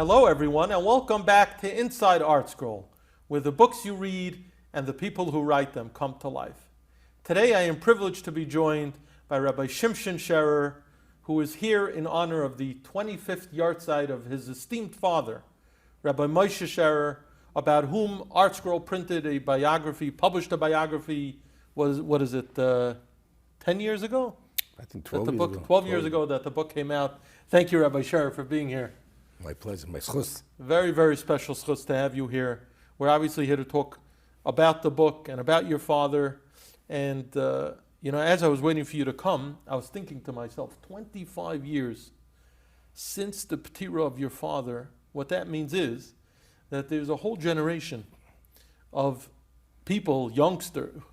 Hello everyone, and welcome back to Inside ArtScroll, where the books you read and the people who write them come to life. Today I am privileged to be joined by Rabbi Shimshon Sherer, who is here in honor of the 25th yahrzeit of his esteemed father, Rabbi Moshe Sherer, about whom ArtScroll printed a biography, published a biography, 10 years ago? I think 12 years ago. 12 years ago that the book came out. Thank you, Rabbi Sherer, for being here. My pleasure, my schus. Very, very special schus to have you here. We're obviously here to talk about the book and about your father. And, as I was waiting for you to come, I was thinking to myself, 25 years since the ptira of your father, what that means is that there's a whole generation of people,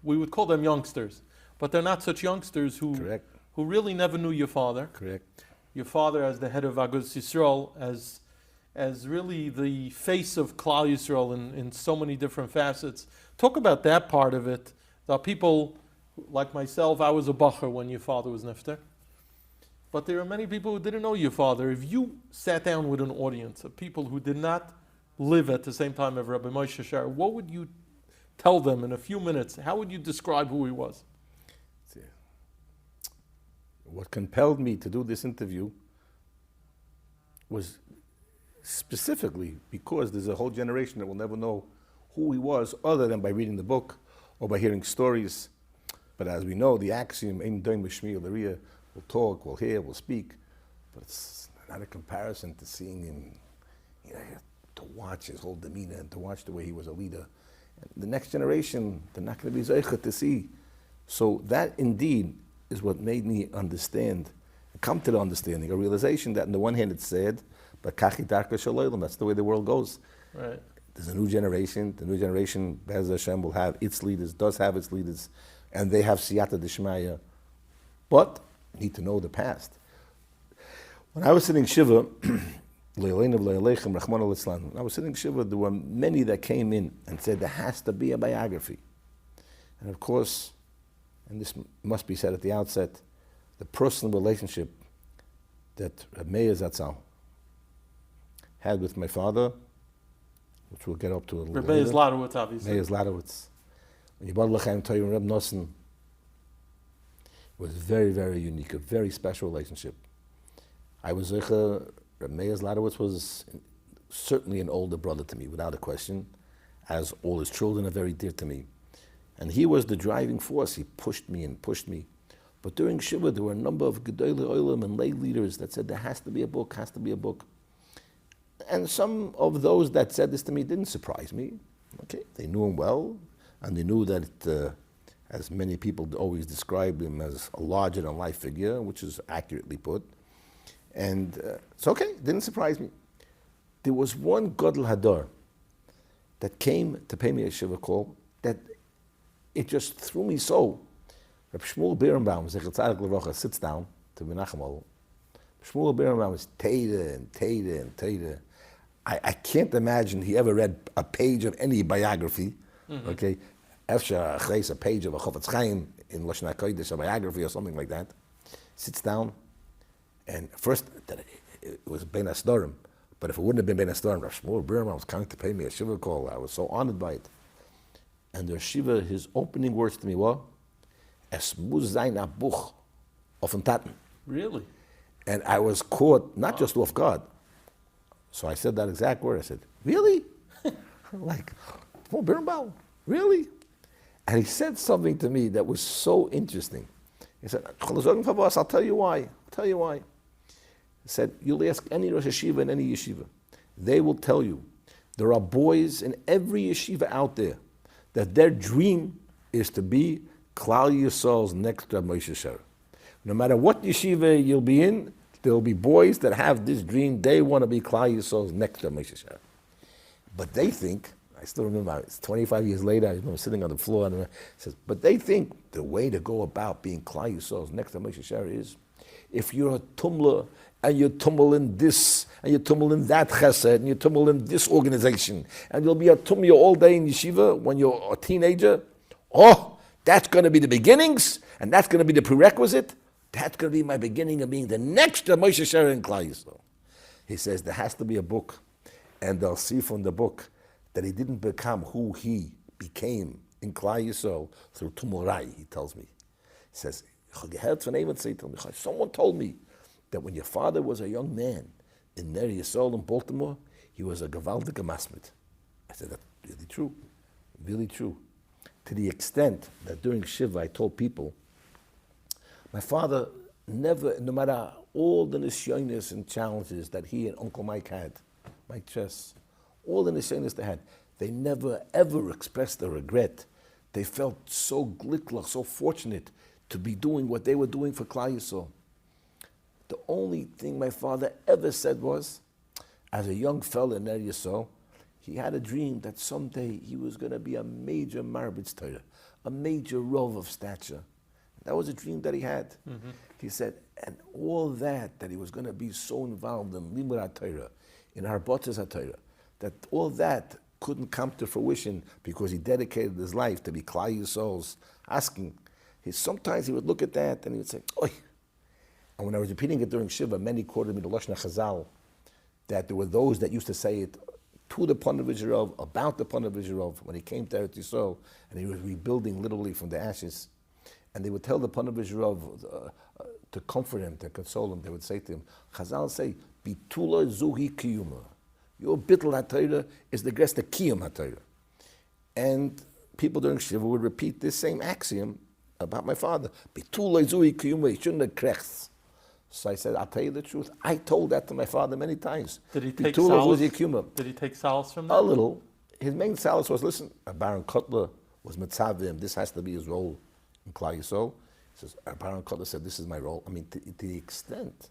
we would call them youngsters, but they're not such youngsters who really never knew your father. Correct. Your father as the head of advocacy, as really the face of Klal Yisrael in so many different facets. Talk about that part of it. There are people like myself, I was a bacher when your father was nifter. But there are many people who didn't know your father. If you sat down with an audience of people who did not live at the same time as Rabbi Moshe Sherer, what would you tell them in a few minutes? How would you describe who he was? What compelled me to do this interview was specifically because there's a whole generation that will never know who he was other than by reading the book or by hearing stories. But as we know, the axiom, Ein doim l'shmiya l'riyah, we'll talk, we'll hear, we'll speak, but it's not a comparison to seeing him, to watch his whole demeanor and to watch the way he was a leader. And the next generation, they're not going to be zeicha to see. So that indeed is what made me understand, come to the understanding, a realization that on the one hand it's sad, but kachi darka shalolim, that's the way the world goes. Right. There's a new generation. The new generation, Be'ez Hashem, will have its leaders, does have its leaders, and they have siyata d'shmaya, but need to know the past. When I was sitting Shiva, when I was sitting Shiva, there were many that came in and said there has to be a biography. And of course, and this must be said at the outset, the personal relationship that Reb Meir Zatzal had with my father, which we'll get up to a little Reb later. Meir Zlotowitz, obviously. Meir Zlotowitz. When you bought L'chaim Toyer and Reb Nosson, was very, very unique, a very special relationship. I was Reb Meir Zlotowitz was certainly an older brother to me, without a question, as all his children are very dear to me. And he was the driving force. He pushed me and pushed me. But during Shiva, there were a number of gedolei and lay leaders that said there has to be a book, has to be a book. And some of those that said this to me didn't surprise me. Okay, they knew him well, and they knew that, as many people always describe him as a larger-than-life figure, which is accurately put. And it's okay, didn't surprise me. There was one Gadol Hadar that came to pay me a Shiva call that it just threw me so. Reb Shmuel Birnbaum, Zechat Tzadik L'Vrocha, sits down to Menachem Ol. Shmuel Birnbaum is Teda and Teda and Teda. I can't imagine he ever read a page of any biography. Mm-hmm. Okay, Efsha Achreis, a page of a Chofetz Chaim in Lashon HaKodesh, a biography or something like that. Sits down, and first it was Ben Asdorim, but if it wouldn't have been Ben Asdorim, Reb Shmuel Birnbaum was coming to pay me a shiva call. I was so honored by it. And the Shiva, his opening words to me were, Es muss sein a Buch auf den Taten. Really? And I was caught, not just off guard. So I said that exact word. I said, really? Like, oh, Birnbaum, really? And he said something to me that was so interesting. He said, I'll tell you why. I'll tell you why. He said, you'll ask any Rosh Yeshiva in any yeshiva. They will tell you, there are boys in every yeshiva out there that their dream is to be Klal Yisrael's next Rabbi Moshe Sherer. No matter what yeshiva you'll be in, there'll be boys that have this dream. They want to be Klal Yisrael's next Rabbi Moshe Sherer. But they think, I still remember, it's 25 years later, I remember sitting on the floor, and it says, but they think the way to go about being Klal Yisrael's next Rabbi Moshe Sherer is, if you're a tumler and you tumble in this, and you tumble in that chesed, and you tumble in this organization, and you'll be a tumler all day in yeshiva when you're a teenager, that's going to be the beginnings, and that's going to be the prerequisite. That's going to be my beginning of being the next Moshe Sherer in Klal Yisrael. He says there has to be a book And they'll see from the book that he didn't become who he became in Klal Yisrael through Tumurai, he tells me. He says, someone told me that when your father was a young man in Ner Yisrael in Baltimore, he was a gewaltige masmid. I said, that's really true, really true. To the extent that during Shiva I told people, my father never, no matter all the nisyonis and challenges that he and Uncle Mike had, Mike Chess, all the nisyonis they had, they never ever expressed a regret. They felt so glicklich, so fortunate to be doing what they were doing for Klal Yisrael. The only thing my father ever said was, as a young fella in Ner Yisrael, he had a dream that someday he was going to be a major marbitz Torah, a major rov of stature. That was a dream that he had. Mm-hmm. He said, and all that he was going to be so involved in limud HaTorah, in harbotas HaTorah, that all that couldn't come to fruition because he dedicated his life to be Klal Yisrael's asking. Sometimes he would look at that and he would say, oi. And when I was repeating it during Shiva, many quoted me the Lashon Chazal, that there were those that used to say it to the Pon of Israel, about the Pon of Israel, when he came to Eretz Yisrael, and he was rebuilding literally from the ashes. And they would tell the Pon of Israel to comfort him, to console him. They would say to him, Chazal say, Bitula zuhi kiyuma. Your bittul HaTorah is the greatest kiyum HaTorah. And people during Shiva would repeat this same axiom about my father. Bitula zuhi kiyuma, he shouldn't have krechts. So I said, I'll tell you the truth. I told that to my father many times. Did he take solace from that? A little. His main solace was, listen, Baron Kotler was mitzavim. This has to be his role in Klal Yisrael. He says, Baron Kotler said, this is my role. I mean, to the extent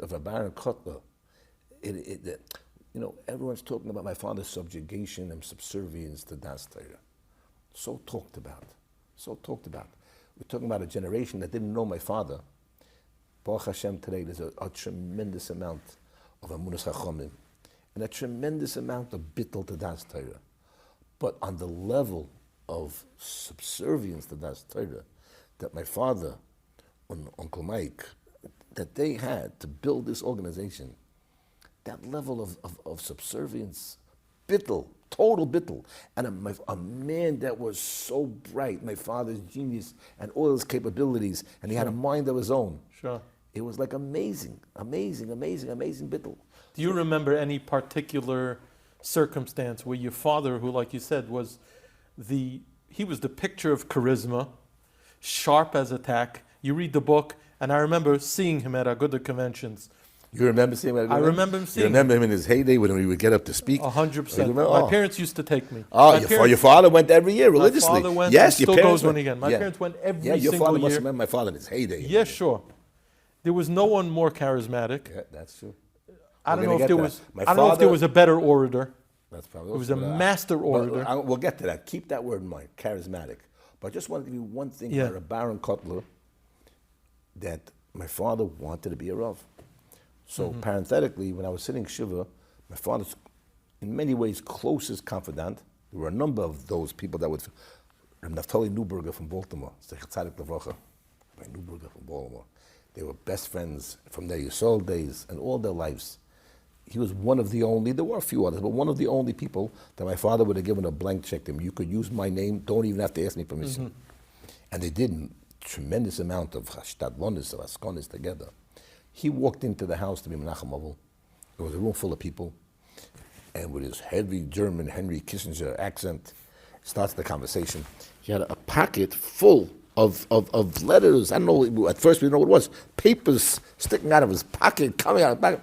of a Baron Kotler, everyone's talking about my father's subjugation and subservience to Das Torah. So talked about. We're talking about a generation that didn't know my father. Baruch Hashem, today there's a tremendous amount of amunas chachamim and a tremendous amount of bittul to Das Torah. But on the level of subservience to Das Torah, that my father and Uncle Mike, that they had to build this organization, that level of subservience, bittul, total bittul, and a man that was so bright, my father's genius and all his capabilities, and he had a mind of his own. Sure. It was like amazing bittul. Do you remember any particular circumstance where your father, who, like you said, he was the picture of charisma, sharp as a tack? You read the book, and I remember seeing him at Agudah conventions. You remember seeing him at Agudah? I remember him seeing him. You remember him in his heyday when he would get up to speak? 100%. My parents used to take me. Your father went every year religiously. My father went, yes, and your still parents goes when again. My parents went every single year. Your father must remember my father in his heyday. Yeah, sure. There was no one more charismatic. Yeah, that's true. I don't know if there was a better orator. That's probably. It was a master orator. We'll get to that. Keep that word in mind, charismatic. But I just want to give you one thing about a Baron Kotler, that my father wanted to be a Rav. So parenthetically, when I was sitting Shiva, my father's in many ways closest confidant, there were a number of those people that would, Naftali Neuberger from Baltimore, charismatic Levracha, Neuberger from Baltimore. They were best friends from their Yisrael days and all their lives. He was one of the only, there were a few others, but one of the only people that my father would have given a blank check to him. You could use my name, don't even have to ask me permission. And they did tremendous amount of hashtadlonis, of askonis together. He walked into the house to be Menachem Avil. There was a room full of people, and with his heavy German Henry Kissinger accent, starts the conversation. He had a pocket full of letters. I don't know, at first we didn't know what it was. Papers sticking out of his pocket, coming out of his pocket.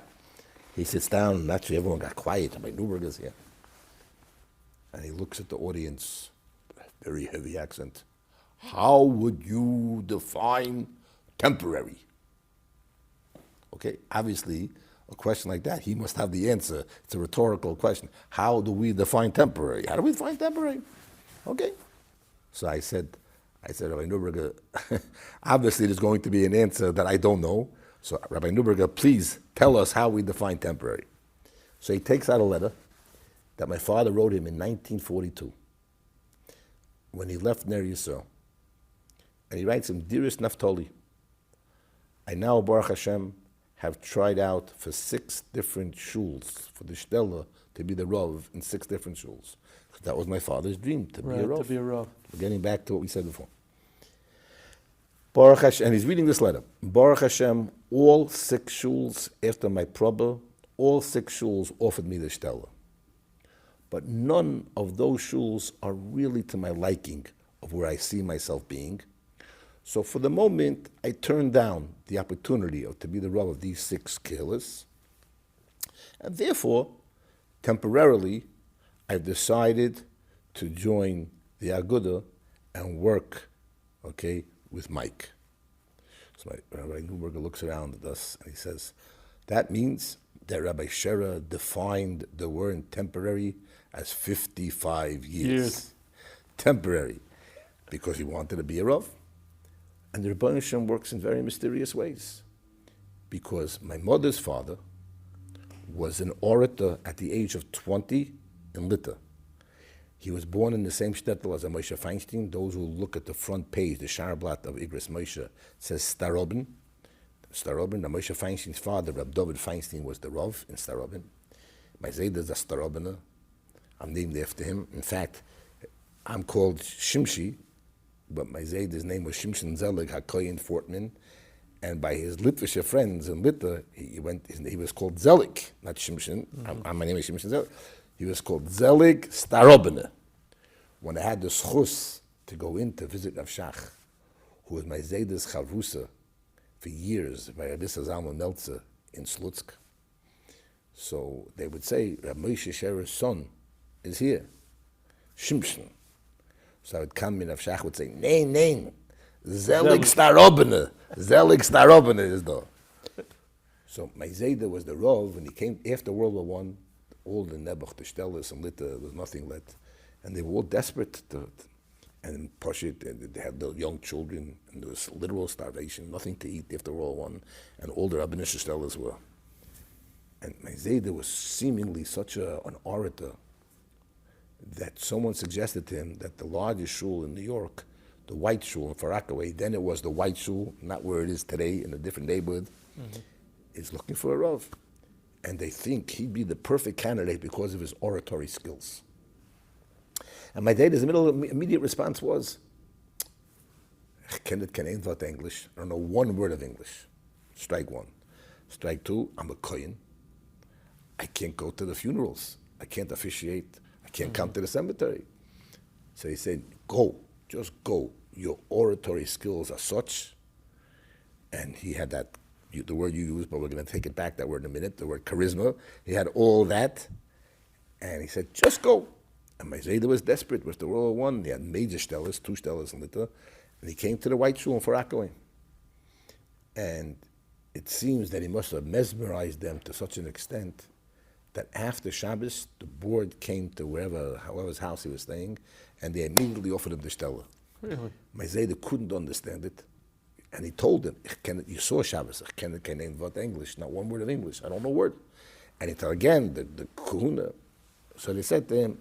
He sits down, and naturally everyone got quiet. My Neuberger's here. And he looks at the audience, very heavy accent. How would you define temporary? Okay, obviously, a question like that, he must have the answer. It's a rhetorical question. How do we define temporary? How do we define temporary? Okay. So I said, Rabbi Neuberger, obviously there's going to be an answer that I don't know. So Rabbi Neuberger, please tell us how we define temporary. So he takes out a letter that my father wrote him in 1942 when he left Ner Yisrael. And he writes him, Dearest Naftali, I now, Baruch Hashem, have tried out for 6 different shuls for the Shtella to be the Rav in 6 different shuls. That was my father's dream, to be a Rav. To be a Rav. We're getting back to what we said before. Baruch Hashem, and he's reading this letter. Baruch Hashem, all 6 shuls after my probah, all 6 shuls offered me the Shtella. But none of those shuls are really to my liking of where I see myself being. So for the moment, I turned down the opportunity to be the Rav of these 6 kehilas. And therefore, temporarily, I've decided to join the Aguda and work, with Mike. So Rabbi Newberger looks around at us and he says, that means that Rabbi Sherer defined the word temporary as 55 years. Temporary, because he wanted to be a Rav. And the Rebbeinu Shem works in very mysterious ways. Because my mother's father was an orator at the age of 20 in Lita. He was born in the same shtetl as Moshe Feinstein. Those who look at the front page, the Sharblat of Igris Moshe, says Starobin. Starobin, the Moshe Feinstein's father, Reb David Feinstein, was the Rav in Starobin. My Zayda is a Starobiner. I'm named after him. In fact, I'm called Shimshi, but my Zayda's name was Shimshon Zelig HaKoyin Fortman. And by his Litvische friends in Lita, he was called Zelig, not Shimshon. My name is Shimshon Zelig. He was called Zelig Starobiner. When I had the schus to go in to visit Rav Shach, who was my Zayda's Chavrusa for years by Rabbi Zalman Meltzer in Slutsk. So they would say, Rabbi Moshe Sherer's son is here, Shimshon. So I would come in, Rav Shach would say, Nein, Zelig Starobiner. Zelig Starobiner is there. So my Zayda was the Rav when he came after World War I. All the Nebuch, the Shtellis, and Lita, there was nothing left. And they were all desperate and push it, and they had the young children, and there was literal starvation, nothing to eat after World War I, and all the Rabbinish Shtellis were. And my Zayda was seemingly such an orator that someone suggested to him that the largest shul in New York, the White Shul in Far Rockaway, then it was the White Shul, not where it is today in a different neighborhood, is looking for a Rav. And they think he'd be the perfect candidate because of his oratory skills. And my dad's immediate response was, I can't English. I don't know one word of English. Strike 1. Strike 2, I'm a kohen. I can't go to the funerals. I can't officiate. I can't come to the cemetery. So he said, go, just go. Your oratory skills are such. And he had that, the word you used, but we're going to take it back, that word in a minute, the word charisma. He had all that. And he said, just go. And my Zayda was desperate with the World War I. He had major stellas, 2 stellas in Lita. And he came to the White Shul in Far Rockaway. And it seems that he must have mesmerized them to such an extent that after Shabbos, the board came to however's house he was staying, and they immediately offered him the Stella. Really? My Zayda couldn't understand it. And he told them, you saw Shabbos, I can't English, not one word of English, I don't know a word. And he told again, the kahuna. So they said to him,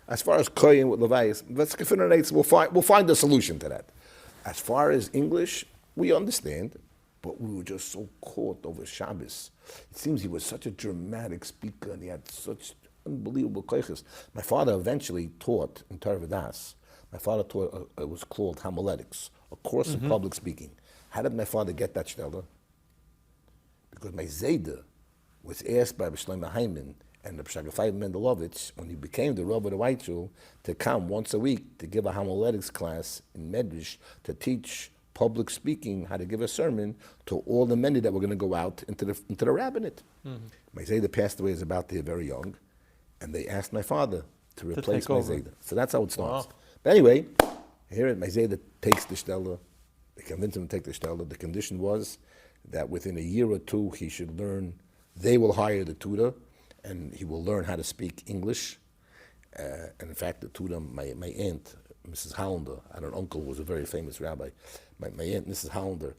as far as Koyin with Levias, we'll find a solution to that. As far as English, we understand, but we were just so caught over Shabbos. It seems he was such a dramatic speaker and he had such unbelievable koiches. My father eventually taught in Torah V'das. My father taught, it was called homiletics, a course in public speaking. How did my father get that shtella? Because my Zayda was asked by Shlomo Hyman and the Shagafai Mendelovich, when he became the Rebbe of the White Shul, to come once a week to give a homiletics class in Medrash to teach public speaking, how to give a sermon to all the many that were going to go out into the rabbinate. My Zayda passed away as about there very young, and they asked my father to replace my Zayda. So that's how it starts. Wow. But anyway, here my Zayda takes the shtella. They convinced him to take the shtella. The condition was that within a year or two he should learn, they will hire the tutor, and he will learn how to speak English. And in fact, the tutor, my aunt, Mrs. Hollander, I had an uncle who was a very famous rabbi. My aunt, Mrs. Hollander,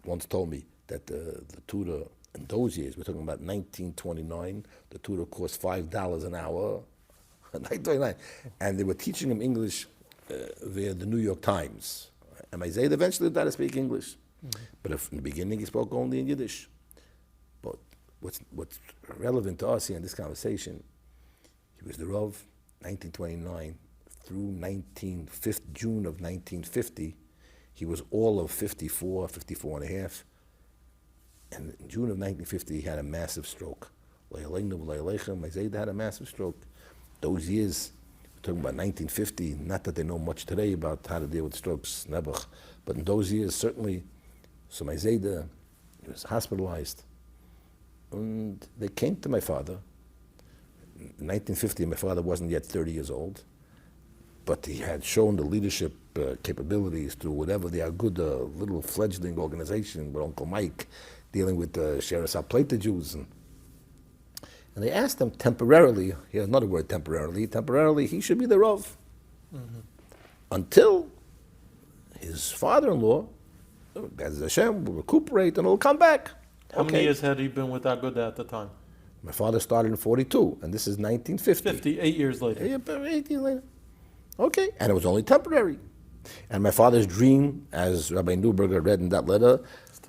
once told me that the tutor in those years, we're talking about 1929, the tutor cost $5 an hour, 1929, and they were teaching him English via the New York Times. And my Zayd eventually learned how to speak English. But in the beginning, he spoke only in Yiddish. what's relevant to us here in this conversation, he was the Rav 1929 through June of 1950. He was all of 54 and a half. And in June of 1950, he had a massive stroke. My Zayda had a massive stroke. Those years, we're talking about 1950, not that they know much today about how to deal with strokes, Nebuch, but in those years, certainly, so my Zayda, he was hospitalized. And they came to my father. In 1950, my father wasn't yet 30 years old, but he had shown the leadership capabilities through whatever the Aguda, little fledgling organization with Uncle Mike, dealing with the Sherer Plata Jews. And they asked him temporarily, here's another word, temporarily, he should be the Rav. Mm-hmm. Until his father-in-law, Bez Hashem, will recuperate and will come back. How many years had he been with Aguda at the time? My father started in 42, and this is 1950. 58 years later. Yeah, 8 years later. Okay, and it was only temporary. And my father's dream, as Rabbi Neuberger read in that letter, was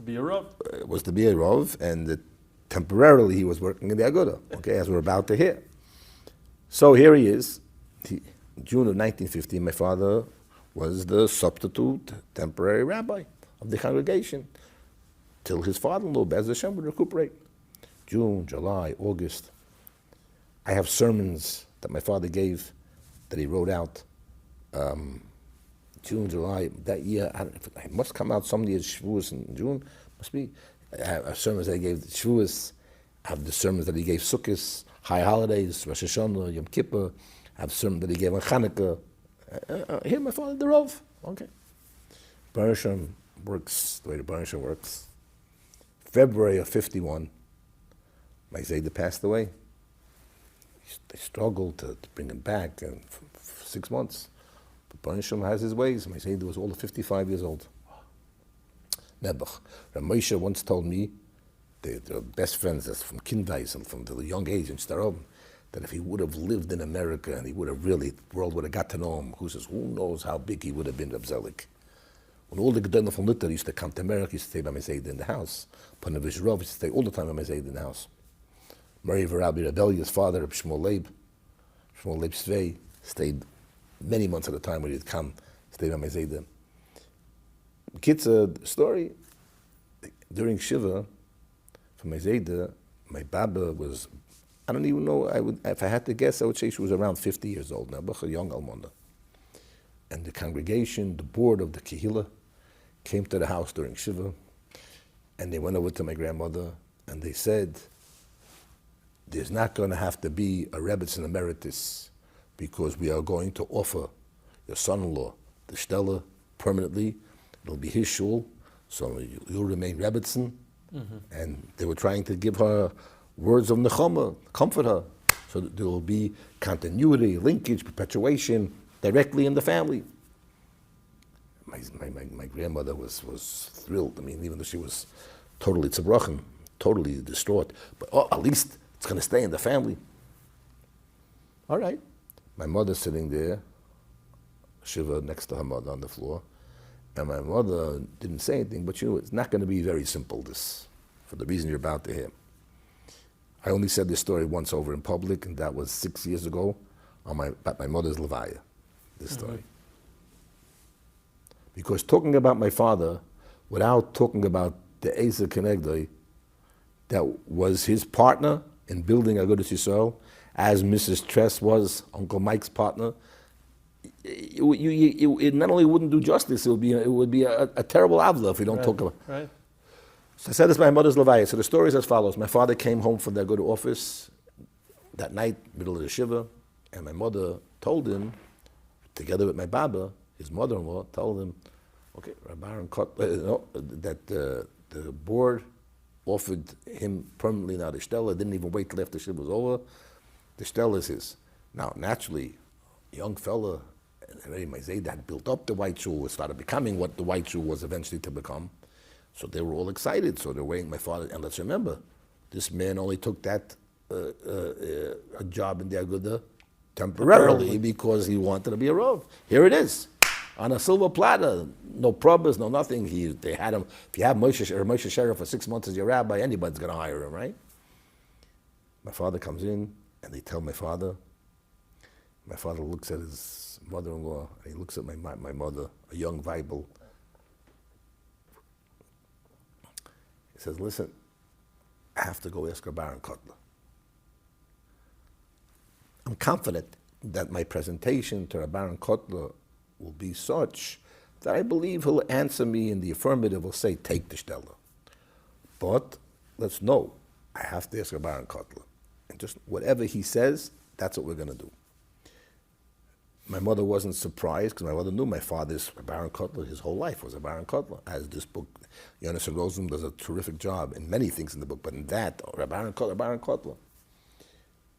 to be a Rav, and temporarily he was working in the Aguda, okay, as we're about to hear. So here he is. June of 1950, my father was the substitute temporary rabbi of the congregation till his father-in-law, Bez Hashem, would recuperate. June, July, August. I have sermons that my father gave that he wrote out. June, July, that year, I must come out some years, Shabbos in June, must be. I have sermons that he gave Shabbos, I have the sermons that he gave Sukkot, high holidays, Rosh Hashanah, Yom Kippur, I have sermons that he gave on Chanukah. Here, my father, the Rav. Okay. Baruch works the way the Baruch works. February of 51, my Zayda passed away. They struggled to bring him back for 6 months. But Baruch has his ways. My Zayda was all of 55 years old. Nebuch. Rabbi Moshe once told me, they're best friends that's from Kindais and from the young age in Starom, that if he would have lived in America and he would have really, the world would have got to know him, who knows how big he would have been, Reb Zelik. When all the gedolei from Luther used to come to America, he used to stay by my Zayda in the house. Panavish Rav used to stay all the time by my Zayda in the house. Mary Rabbi Rebellious father, Reb Shmuel Leib Svei, stayed many months at a time when he'd come, stayed by my Zayda. The story, during Shiva, for my Zayda, my Baba was, I don't even know, if I had to guess, I would say she was around 50 years old now, a young almana. And the congregation, the board of the Kehillah, came to the house during Shiva, and they went over to my grandmother, and they said, there's not going to have to be a Rebbetzin Emeritus, because we are going to offer your son-in-law the Stella permanently. It'll be his shul, so you'll remain Rebbetzin. Mm-hmm. And they were trying to give her words of nechama, comfort her, so that there will be continuity, linkage, perpetuation, directly in the family. My grandmother was thrilled. I mean, even though she was totally tzibrochen, totally distraught, but at least it's going to stay in the family. All right. My mother's sitting there, Shiva next to her mother on the floor, and my mother didn't say anything, but it's not going to be very simple, this, for the reason you're about to hear. I only said this story once over in public, and that was 6 years ago at my mother's levaya, this story. Because talking about my father, without talking about the Eza Kenegdoi, that was his partner in building Agudas Yisrael, as Mrs. Tress was Uncle Mike's partner, it not only wouldn't do justice, it would be a terrible avla if we don't talk about it. Right. So I said this by my mother's levaya. So the story is as follows. My father came home from the Agudah office that night, middle of the Shiva, and my mother told him, together with my Baba, his mother-in-law, told him, okay, Rabbi Aaron that the board offered him permanently now the Stella, didn't even wait till after Shiva was over. The Stella is his. Now, naturally, a young fella, already my Zayda had built up the white shul, started becoming what the white shul was eventually to become. So they were all excited. So they're waiting my father. And let's remember, this man only took that a job in the Agudah temporarily because he wanted to be a Rav. Here it is, on a silver platter, no problems, no nothing. They had him. If you have Moshe Sherer for 6 months as your rabbi, anybody's going to hire him, right? My father comes in, and they tell my father. My father looks at his mother-in-law, and he looks at my mother, a young Bible. He says, listen, I have to go ask Baron Kotler. I'm confident that my presentation to Baron Kotler will be such that I believe he'll answer me in the affirmative. He'll say, take the Stelle. But let's know, I have to ask Baron Kotler. And just whatever he says, that's what we're going to do. My mother wasn't surprised because my mother knew my father's Baron Kotler. His whole life was a Baron Kotler. As this book, Yonis Rosen does a terrific job in many things in the book, but in that, Baron Kotler.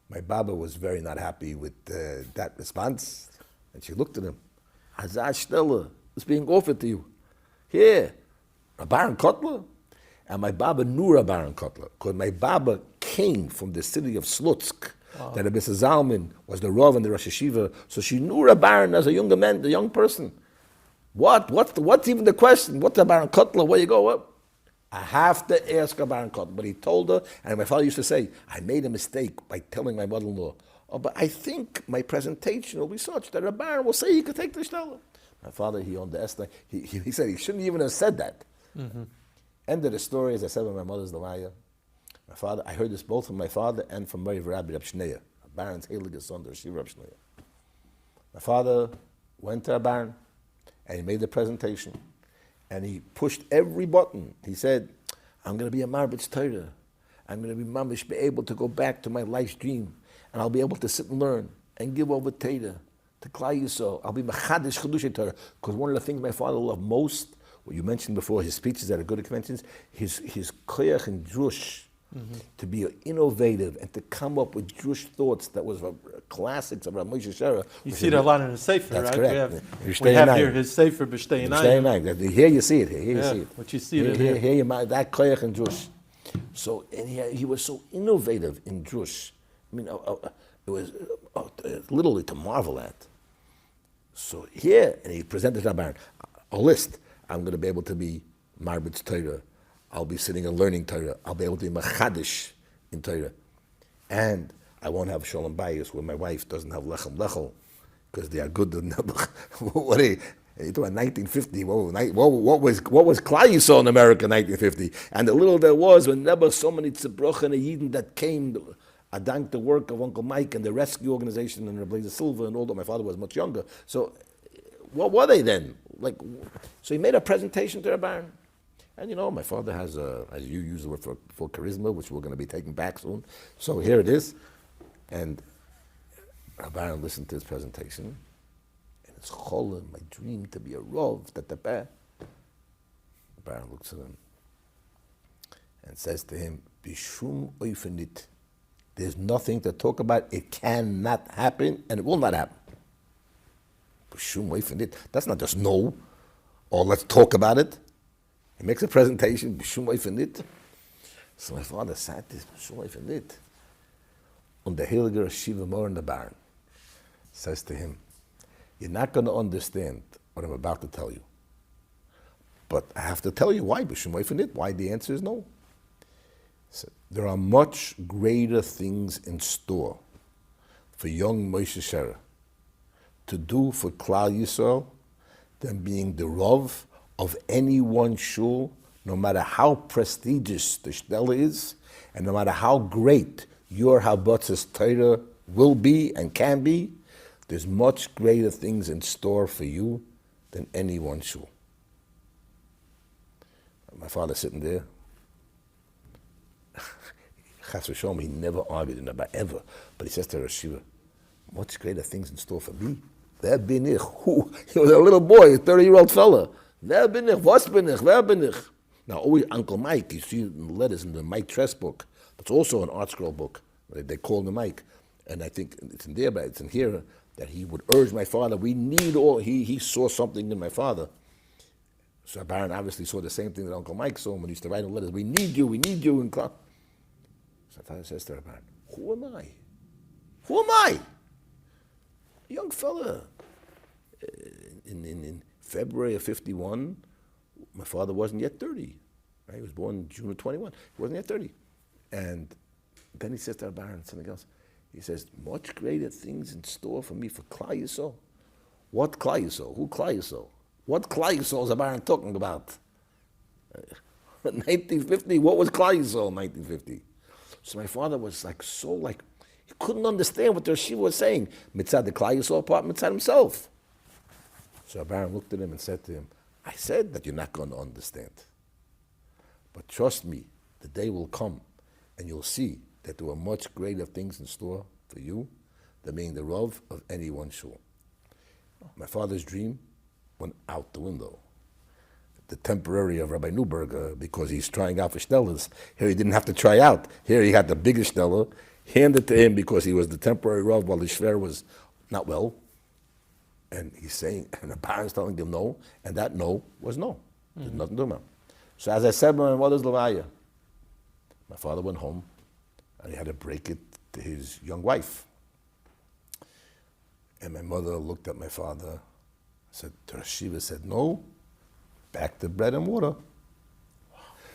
My Baba was very not happy with that response, and she looked at him. Hazar Stelle is being offered to you. Here, Baron Kotler? And my Baba knew Baron Kotler, because my Baba came from the city of Slutsk. Wow. That Rabbi Zalman was the Rav and the Rosh Yeshiva, so she knew Baron as a younger man, the young person. What's even the question? What's Baron Kotler? Where you go up? I have to ask Baron Kotler. But he told her, and my father used to say, I made a mistake by telling my mother-in-law. Oh, but I think my presentation will be such that Baron will say he could take the Stelle. My father, he underestimated. He said he shouldn't even have said that. Mm-hmm. End of the story, as I said, when my mother's the liar. My father, I heard this both from my father and from Rabbi Sherer, Baron's heilige son, the Rabbi Sherer. My father went to Baron, and he made the presentation, and he pushed every button. He said, I'm going to be a marbitz Torah. I'm going to be mamish, be able to go back to my life's dream, and I'll be able to sit and learn and give over Torah to Klal Yisrael. I'll be mechadish chedushay Torah, because one of the things my father loved most, what you mentioned before, his speeches at a good conventions, his koyach and drush. Mm-hmm. To be innovative and to come up with Jewish thoughts that was classics of Rabbi Moshe Sherer. You see that a lot in his Sefer, that's right? Correct. We have here his Sefer B'Shtei Einayim. Here you see it. Here you see it. What you see it here. Here that koyach and Jewish. So and he was so innovative in Jewish. I mean, it was literally to marvel at. So here, and he presented to Baron a list. I'm going to be able to be marbitz Torah. I'll be sitting and learning Torah. I'll be able to be machadish in Torah. And I won't have shalom bayis where my wife doesn't have lechem lechel because they are good. What are you talking about 1950? What was Klal Yisrael in America in 1950? And the little there was, when there were so many tzibroch and Yidden that came, I thank the work of Uncle Mike and the rescue organization and Rabbi Silva and all that. My father was much younger. So what were they then? So he made a presentation to the Baron. And my father has, as you use the word for charisma, which we're going to be taking back soon. So here it is. And Baron listened to his presentation. And it's cholim, my dream to be a rov, Baron looks at him and says to him, Bishum oifenit. There's nothing to talk about. It cannot happen, and it will not happen. Bishum oifenit. That's not just no, or let's talk about it. He makes a presentation, Bishum oifenit. So my father sat this, Bishum oifenit. And the Heilige Shiva Mor in the Baron says to him, you're not going to understand what I'm about to tell you. But I have to tell you why, Bishum oifenit. Why? The answer is no. So there are much greater things in store for young Moshe Sherer to do for Klal Yisrael than being the Rav of any one shul, no matter how prestigious the Stelle is, and no matter how great your Habatzis Torah will be and can be, there's much greater things in store for you than any one shul. My father sitting there, Chas v'sholom, he never argued in about ever, but he says to Rosh Yeshiva, much greater things in store for me. Wer bin ich? Who? He was a little boy, a 30-year-old fella. Wer bin ich? Was bin ich? Wer bin ich? Now, always Uncle Mike, you see in the letters in the Mike Tress book, that's also an ArtScroll book. They call him Mike. And I think it's in there, but it's in here, that he would urge my father, we need all, he saw something in my father. So Baron obviously saw the same thing that Uncle Mike saw when he used to write him letters, we need you in class. So my father says to Baron, who am I? Who am I? A young fella. In February of 51, my father wasn't yet 30. Right? He was born June of 21. He wasn't yet 30. And Then he says to our Baron something else. He says, much greater things in store for me for Klal Yisrael. What Klal Yisrael? Who Klal Yisrael? What Klal Yisrael is the Baron talking about? 1950, what was Klal Yisrael in 1950? So my father was he couldn't understand what the yeshiva was saying. Mitzad the Klal Yisrael part, mitzad himself. So our Baron looked at him and said to him, I said that you're not going to understand. But trust me, the day will come and you'll see that there were much greater things in store for you than being the Rav of any one shul. My father's dream went out the window. The temporary of Rabbi Newberger, because he's trying out for Stellas. Here he didn't have to try out. Here he had the biggest Stella, handed to him because he was the temporary Rav while the Sherer was not well. And he's saying, and the parents telling him no, and that no was no. There's nothing to do about it. So as I said, my mother's Levaya. My father went home, and he had to break it to his young wife. And my mother looked at my father, said, Shiva said, no, back to bread and water.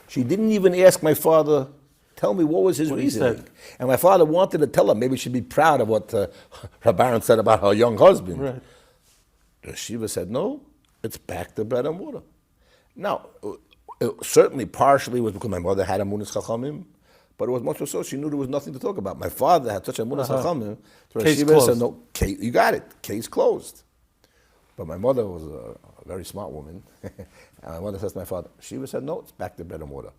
She didn't even ask my father, tell me what was his reasoning. And my father wanted to tell her, maybe she'd be proud of what Rabbi said about her young husband. Right. Shiva said, no, it's back to bread and water. Now, certainly partially was because my mother had a Munas Chachamim, but it was much so she knew there was nothing to talk about. My father had such a Munas Chachamim, so Shiva said, no, you got it, case closed. But my mother was a very smart woman, and my mother says to my father, Shiva said, no, it's back to bread and water.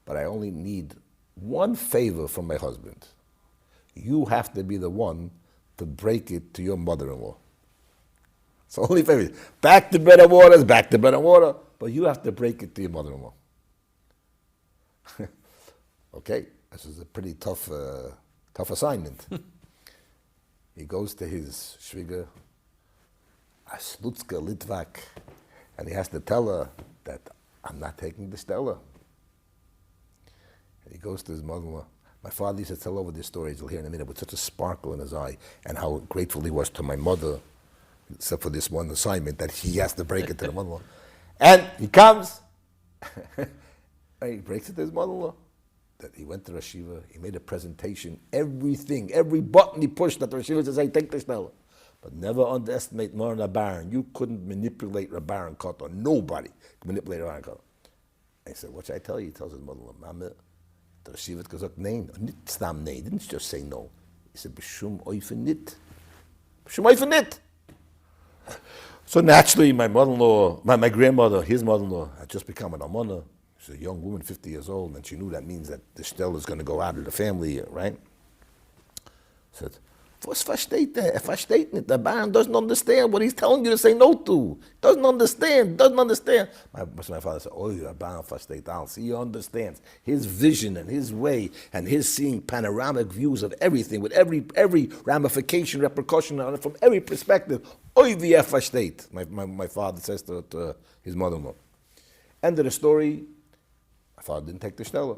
But I only need one favor from my husband. You have to be the one to break it to your mother-in-law. It's the only favor. Back to bread and water is back to bread and water, but you have to break it to your mother-in-law. Okay, this is a pretty tough assignment. He goes to his shviga, a Slutska Litvak, and he has to tell her that I'm not taking the Stella. And he goes to his mother-in-law. My father used to tell over these stories, you'll hear in a minute, with such a sparkle in his eye, and how grateful he was to my mother, except for this one assignment that he has to break it to the mother-in-law. And he comes, and he breaks it to his mother-in-law. That he went to Rosh Yeshiva, he made a presentation, everything, every button he pushed that Rosh Yeshiva to say, take the Stella. But never underestimate Moran Rabbaran. You couldn't manipulate Rabbaran Koto. Nobody could manipulate Rabbaran Koto. And he said, what should I tell you? He tells his mother-in-law, Mama, the Rosh Yeshiva gesagt, nein, nicht stam nein. He didn't just say no. He said, B'shum oifen nit. B'shum oifen nit. So naturally, my mother-in-law, my grandmother, his mother-in-law, had just become an almana. She's a young woman, 50 years old, and she knew that means that the Stella is going to go out of the family, right? Said, was versteht er? Versteht nicht. The Baron doesn't understand what he's telling you to say no to. Doesn't understand. My father said, oh, the Baron versteht alles. He understands his vision and his way and his seeing panoramic views of everything with every ramification, repercussion on it from every perspective. Oh, wie versteht. My father says to his mother-in-law. End of the story. My father didn't take the Stella.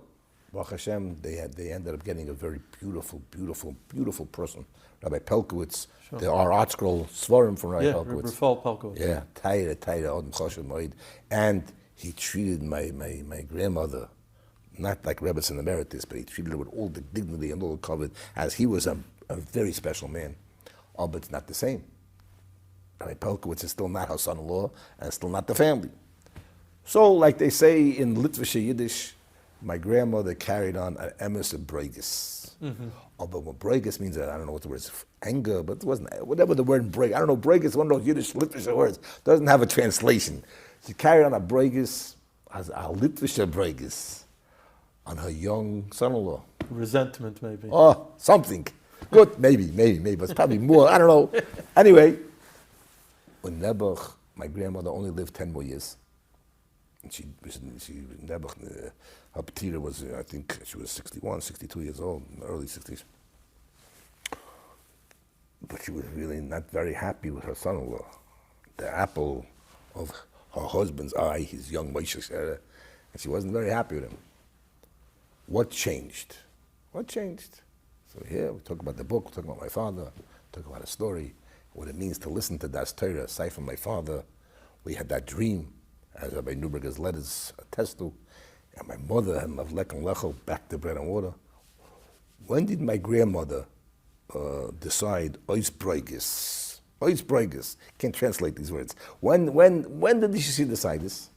Baruch Hashem, they ended up getting a very beautiful person. Rabbi Pelkowitz, sure. Our ArtScroll Svarim from Rabbi Pelkowitz. Pelkowitz. Yeah, Taira, Odom Choshev Moed. And he treated my grandmother, not like Rebbetzin Emeritus, but he treated her with all the dignity and all the covet, as he was a very special man. Oh, but it's not the same. Rabbi Pelkowitz is still not her son-in-law, and still not the family. So, like they say in Litvish Yiddish, my grandmother carried on an emes of breigis. Mm-hmm. Although what breigis means, I don't know what the word is, anger, but it wasn't, whatever the word breig, I don't know, breigis, one of those Yiddish Litvish words, doesn't have a translation. She carried on a breigis, as a Litvish breigis, on her young son-in-law. Resentment, maybe. Oh, something. Good, maybe, but it's probably more, I don't know. Anyway, when Nebuch, my grandmother only lived 10 more years. And she Nebuch, her Petira was, I think she was 61, 62 years old, in the early 60s. But she was really not very happy with her son-in-law. The apple of her husband's eye, his young Moshe Sherer, and she wasn't very happy with him. What changed? So here we talk about the book, we talk about my father, we talk about a story, what it means to listen to Das Torah, aside from my father. We had that dream, as Rabbi Newberger's letters attest to, and my mother had Lavlek and Lechel, back to bread and water. When did my grandmother decide Oisbreugis? Oisbreugis. Can't translate these words. When did she decide this?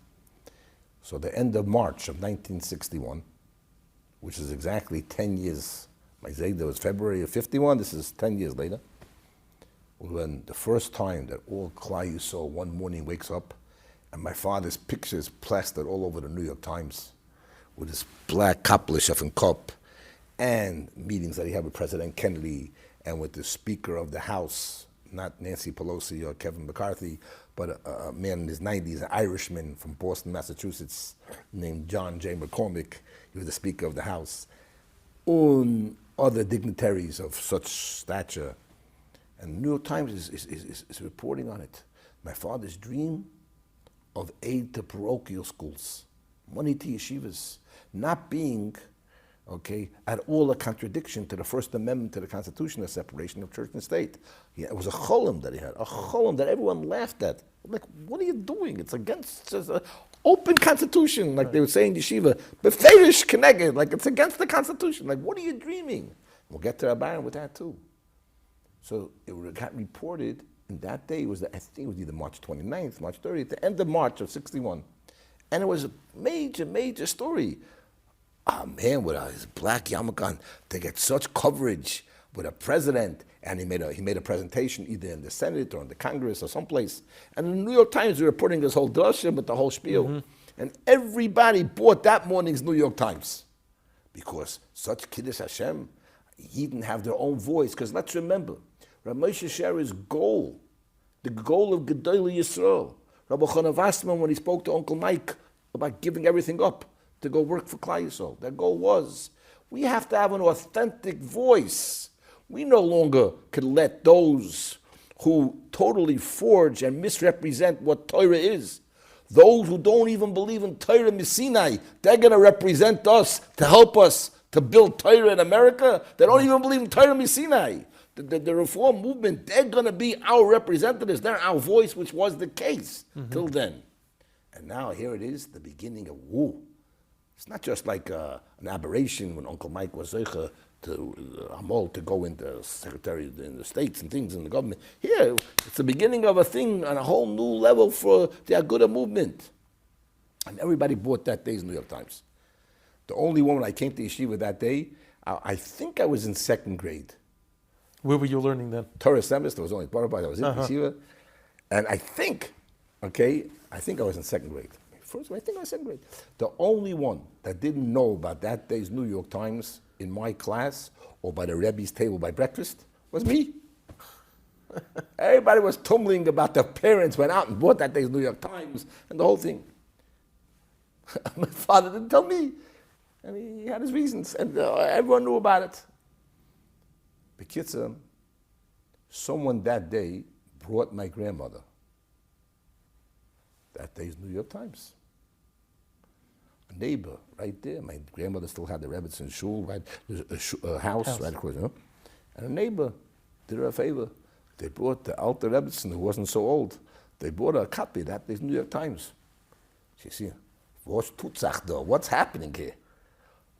So the end of March of 1961, which is exactly 10 years. My Zayda was February of 51. This is 10 years later. When the first time that all Klal Yisrael one morning wakes up, and my father's picture is plastered all over the New York Times with his black kaplish and cup, and meetings that he had with President Kennedy and with the Speaker of the House, not Nancy Pelosi or Kevin McCarthy, but a man in his 90s, an Irishman from Boston, Massachusetts, named John J. McCormick. He was the Speaker of the House. And other dignitaries of such stature. And the New York Times is reporting on it. My father's dream of aid to parochial schools, money to yeshivos, not being, at all a contradiction to the First Amendment to the Constitution, the separation of church and state. Yeah, it was a cholim that he had, a cholim that everyone laughed at. Like, what are you doing? It's against just an open constitution, like they would say in yeshiva, beferish keneged, like it's against the Constitution. Like, what are you dreaming? We'll get to Rabbi with that too. So it got reported, and that day was, I think it was either March 29th, March 30th, the end of March of 61. And it was a major, major story. A man with his black yarmulke, to get such coverage with a president, and he made a presentation either in the Senate or in the Congress or someplace. And the New York Times were reporting this whole drasha with the whole spiel. Mm-hmm. And everybody bought that morning's New York Times. Because such Kiddush Hashem, he didn't have their own voice. Because let's remember, Rabbi Moshe Sherer's goal, the goal of gedolei Yisrael, Rabbi Chanavasman, when he spoke to Uncle Mike about giving everything up to go work for Klal Yisrael, their goal was, we have to have an authentic voice. We no longer can let those who totally forge and misrepresent what Torah is, those who don't even believe in Torah Missinai, they're going to represent us to help us to build Torah in America. They don't even believe in Torah Missinai. The reform movement, they're going to be our representatives. They're our voice, which was the case till then. And now here it is, the beginning of woo. It's not just like an aberration when Uncle Mike was zeicha to go into secretary in the states and things in the government. Here, it's the beginning of a thing on a whole new level for the Aguda movement. And everybody bought that day's New York Times. The only one when I came to yeshiva that day, I think I was in second grade. Where were you learning then? Torah semester was only part of it. I was in yeshiva. And I think I was in second grade. First, I think I was second grade. The only one that didn't know about that day's New York Times in my class or by the Rebbe's table by breakfast was me. Everybody was tumbling about their parents went out and bought that day's New York Times and the whole thing. My father didn't tell me. I mean, he had his reasons, and everyone knew about it. B'kitzur, someone that day brought my grandmother that day's New York Times. A neighbor right there. My grandmother still had the Rebbitzin shul, right? A house right across, And a neighbor did her a favor. They brought the Alter Rebbitzin, who wasn't so old. They brought her a copy of that day's New York Times. She said, what's happening here?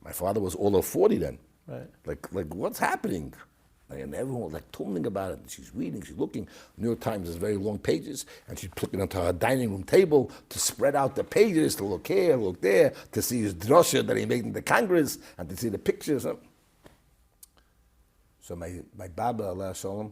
My father was all of 40 then. Right. Like what's happening? And everyone was like tumbling about it. She's reading, she's looking. New York Times has very long pages, and she's looking onto her dining room table to spread out the pages, to look here, look there, to see his drasha that he made in the Congress, and to see the pictures. So my Baba, Allah Shalom,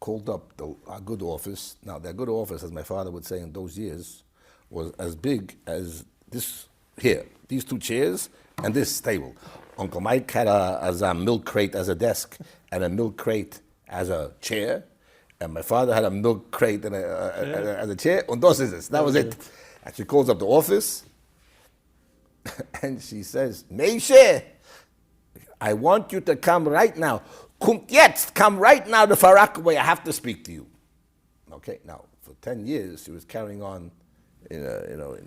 called up the Agud office. Now, the Agud office, as my father would say in those years, was as big as this here, these two chairs, and this table. Uncle Mike had a milk crate as a desk and a milk crate as a chair, and my father had a milk crate and as a chair. And those is it. That was it. And she calls up the office, and she says, Moshe, I want you to come right now. Kommt jetzt, come right now to Far Rockaway. I have to speak to you. Okay. Now, for 10 years, she was carrying on, to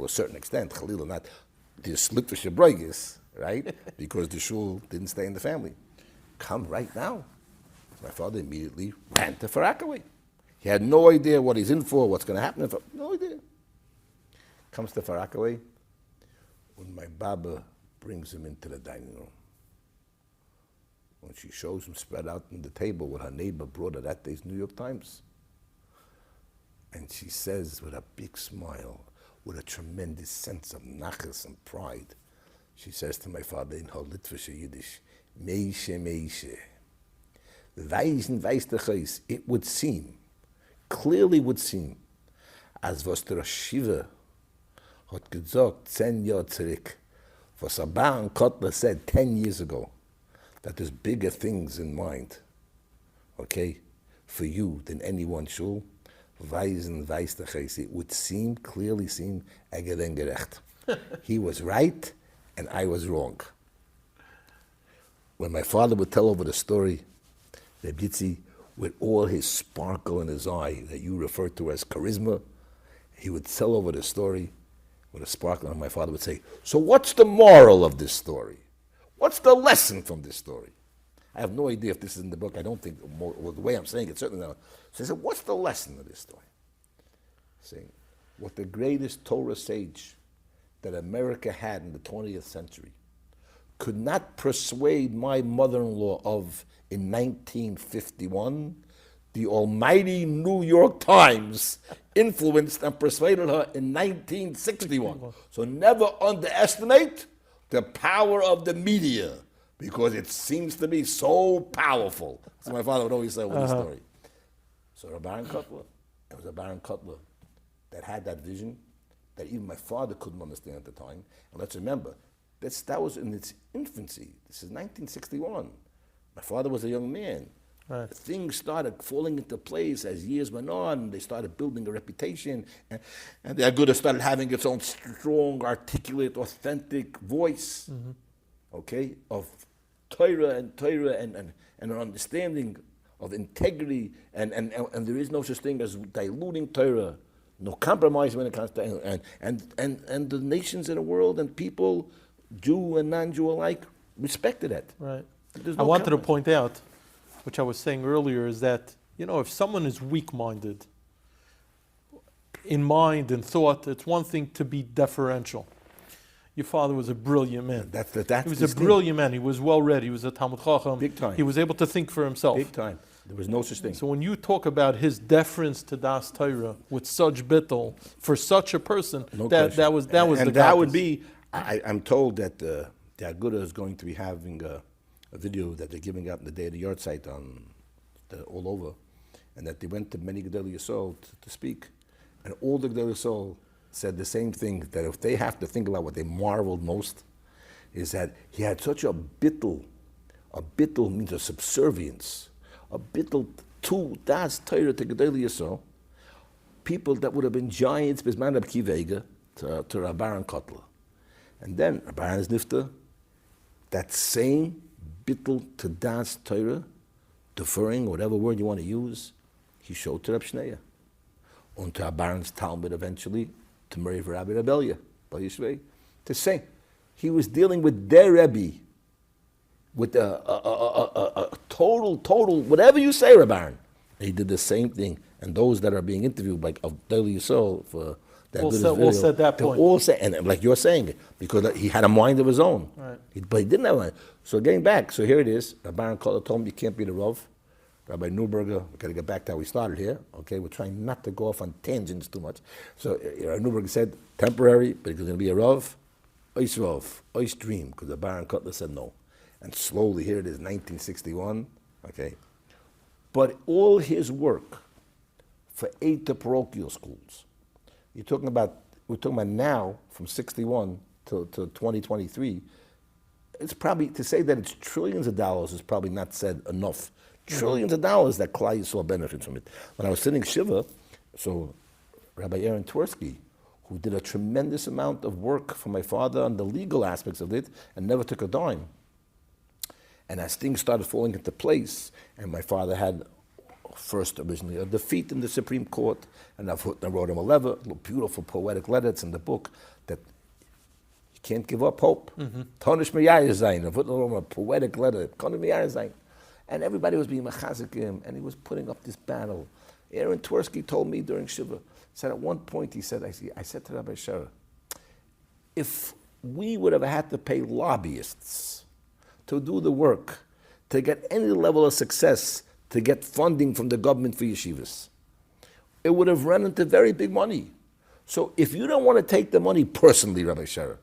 a certain extent. Chalila, not the sliptish breigis, right? Because the shul didn't stay in the family. Come right now. My father immediately ran to Far Rockaway. He had no idea what he's in for, what's going to happen. No idea. Comes to Far Rockaway when my Baba brings him into the dining room. when she shows him spread out on the table what her neighbor brought her that day's New York Times. And she says with a big smile, with a tremendous sense of nachas and pride, she says to my father in her Litvische Yiddish, Meishe, Meishe. Weisen weiß der Geist, it would seem, clearly would seem, as was der Shiva hat gesagt 10 Jahre zurück, was Baron Kotler said 10 years ago, that there's bigger things in mind, okay, for you than any one shul. Weisen weiß der Geist, it would seem, clearly seem, gerecht. He was right and I was wrong. When my father would tell over the story, Reb Yitzi, with all his sparkle in his eye that you refer to as charisma, he would tell over the story with a sparkle, and my father would say, so what's the moral of this story? What's the lesson from this story? I have no idea if this is in the book. I don't think, well, the way I'm saying it, certainly not. So I said, what's the lesson of this story? Saying, what the greatest Torah sage that America had in the 20th century could not persuade my mother-in-law of in 1951, the almighty New York Times influenced and persuaded her in 1961. So never underestimate the power of the media, because it seems to be so powerful. So my father would always say with the story. So a Baron Cutler, it was a Baron Cutler that had that vision that even my father couldn't understand at the time. And let's remember, that was in its infancy. This is 1961. My father was a young man. Right. Things started falling into place as years went on. They started building a reputation, and the Aguda started having its own strong, articulate, authentic voice, okay, of Torah and an understanding of integrity, and there is no such thing as diluting Torah, no compromise when it comes to, and the nations in the world and people, Jew and non-Jew alike, respected it. Right. No I wanted to compromise. point out, which I was saying earlier, is that, if someone is weak-minded in mind and thought, it's one thing to be deferential. Your father was a brilliant man. He was a brilliant man. He was well-read. He was a Talmud Chacham. Big time. He was able to think for himself. Big time. There was no such thing. So when you talk about his deference to Das Torah with such bittul for such a person, that was the and that would be. I'm told that the Aguda is going to be having a video that they're giving out in the Day of the Yard site all over, and that they went to many gedolei to speak, and all the gedolei said the same thing, that if they have to think about what they marveled most, is that he had such a bittul means a subservience, a bittul to das Torah to gedolei, people that would have been giants, bisman Reb Kivega, to Rabbi Baron Kotler. And then Rabbi Baron is nifter, that same bittul to das Torah, deferring, whatever word you want to use, he showed to Reb Sherer. And to Baron's Talmud eventually, to Mary Rabbi Rebellia, to say, he was dealing with their Rebbe, with a total, whatever you say, Rabbi Baron. He did the same thing. And those that are being interviewed, like of Gedolei Yisrael, for that all said that point. All said, and like you're saying it, because he had a mind of his own. Right. But he didn't have a mind. So getting back, so here it is. Rabbi Baron told him you can't be the Rav. Rabbi Neuberger, we've got to get back to how we started here. Okay, we're trying not to go off on tangents too much. So Rabbi Neuberger said, temporary, but he's going to be a Rav. Ois Rav, Ois dream, because the Baron Kotler said no. And slowly, here it is, 1961, okay. But all his work for 8 parochial schools, we're talking about now, from 61 to 2023, it's probably, to say that it's trillions of dollars is probably not said enough. Trillions of dollars that Klal Yisrael benefit from it. When I was sitting Shiva, so Rabbi Aaron Twersky, who did a tremendous amount of work for my father on the legal aspects of it and never took a dime. And as things started falling into place, and my father had first originally a defeat in the Supreme Court, and I wrote him a letter, a beautiful poetic letter, it's in the book, that you can't give up hope. Tonish Meyayah Zayin, I wrote him a poetic letter, Tonish Meyayah Zayin. And everybody was being machazik him, and he was putting up this battle. Aaron Twersky told me during Shiva, said at one point, he said, I said to Rabbi Sherer, if we would have had to pay lobbyists to do the work to get any level of success to get funding from the government for yeshivos. It would have run into very big money. So if you don't want to take the money personally, Rabbi Sherer,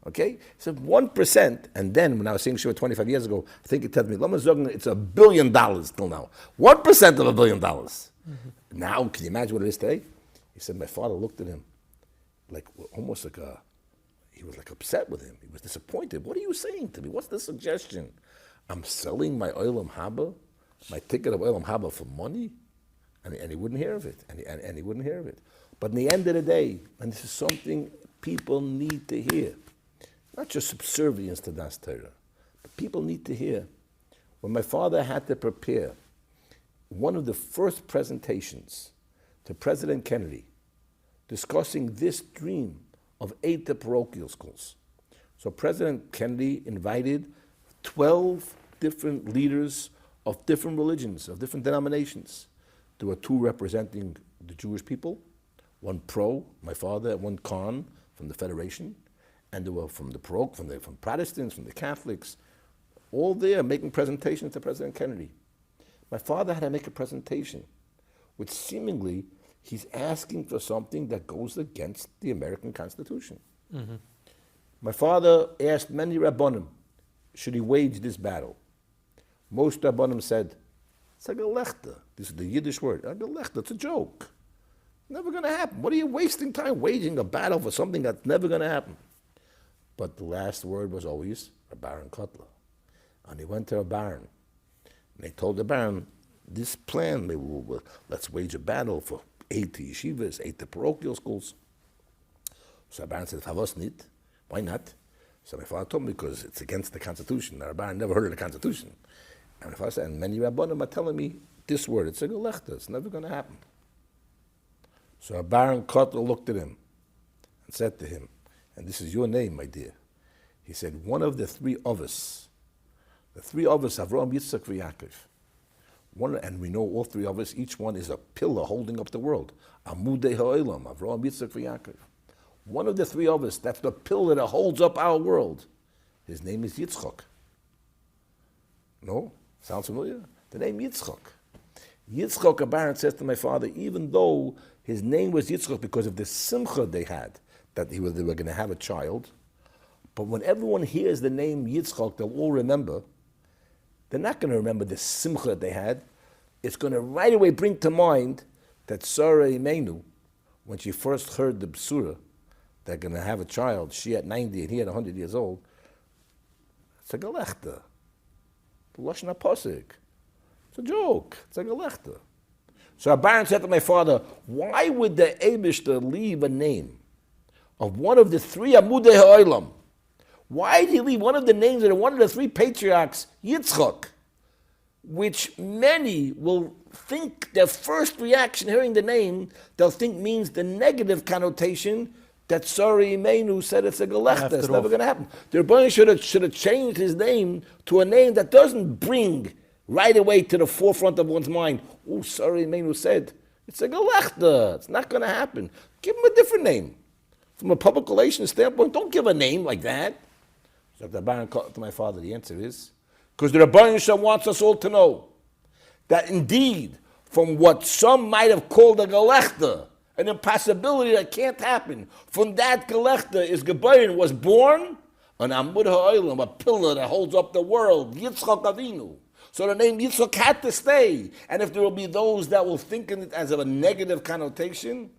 okay? So 1%, and then when I was saying Shiva 25 years ago, I think it tells me, it's $1 billion till now. 1% of $1 billion. Mm-hmm. Now, can you imagine what it is today? He said, my father looked at him like almost like he was like upset with him. He was disappointed. What are you saying to me? What's the suggestion? I'm selling my Olam Haba, my ticket of Olam Haba for money? And he wouldn't hear of it. And he wouldn't hear of it. But in the end of the day, and this is something people need to hear, not just subservience to Das Torah, but people need to hear. When my father had to prepare one of the first presentations to President Kennedy discussing this dream of 8 parochial schools. So President Kennedy invited 12 different leaders of different religions, of different denominations. There were 2 representing the Jewish people, 1 pro, my father, and 1 con from the Federation, and there were from Protestants, from the Catholics, all there making presentations to President Kennedy. My father had to make a presentation, which seemingly he's asking for something that goes against the American Constitution. Mm-hmm. My father asked many Rabbanim, should he wage this battle? Most Rabbanim said, it's a gelechter. This is the Yiddish word. A gelechter, it's a joke. Never going to happen. What are you wasting time waging a battle for something that's never going to happen? But the last word was always a Baron Kotler. And he went to a Baron. And they told the Baron, this plan, let's wage a battle for 80 yeshivos, 80 parochial schools. So the Baron said, Favos nit. Why not? So my father told me, because it's against the Constitution. The Baron never heard of the Constitution. And my father said, and many Rabbanim are telling me this word, it's a gelechter, it's never going to happen. So Baron Kotler looked at him and said to him, and this is your name, my dear. He said, one of the 3 of us, the 3 of us, Avraham, Yitzchak, and Yaakov. And we know all 3 of us, each one is a pillar holding up the world. Amudei ha'olam, Avraham, Yitzchak, and Yaakov. One of the 3 of us, that's the pillar that holds up our world. His name is Yitzchak. No? Sounds familiar? The name Yitzchak. Yitzchak, a Baron says to my father, even though his name was Yitzchak because of the simcha they had, that they were going to have a child, but when everyone hears the name Yitzchak, they'll all remember. They're not going to remember the simcha they had. It's going to right away bring to mind that Sarah Imenu, when she first heard the Bsura, they're going to have a child, she at 90 and he at 100 years old, it's a gelechter. Lashon HaPosek. It's a joke. It's a gelechter. So a Baron said to my father, why would the Eibishter leave a name of one of the 3 Amudei Ha'olam? Why did he leave one of the names of one of the 3 patriarchs, Yitzchak, which many will think their first reaction hearing the name, they'll think means the negative connotation that Sari Imenu said it's a gelechter, it's never going to happen. The Rebbeinu should have changed his name to a name that doesn't bring right away to the forefront of one's mind, oh, Sari Imenu said, it's a gelechter, it's not going to happen. Give him a different name. From a public relations standpoint, don't give a name like that. So the Baron called to my father, the answer is, because the Rebbeinu wants us all to know that indeed, from what some might have called a gelechter, an impossibility that can't happen, from that gelechter is Gebayin was born an Amud Ha'olam, a pillar that holds up the world, Yitzchak Avinu. So the name Yitzchak had to stay. And if there will be those that will think in it as of a negative connotation,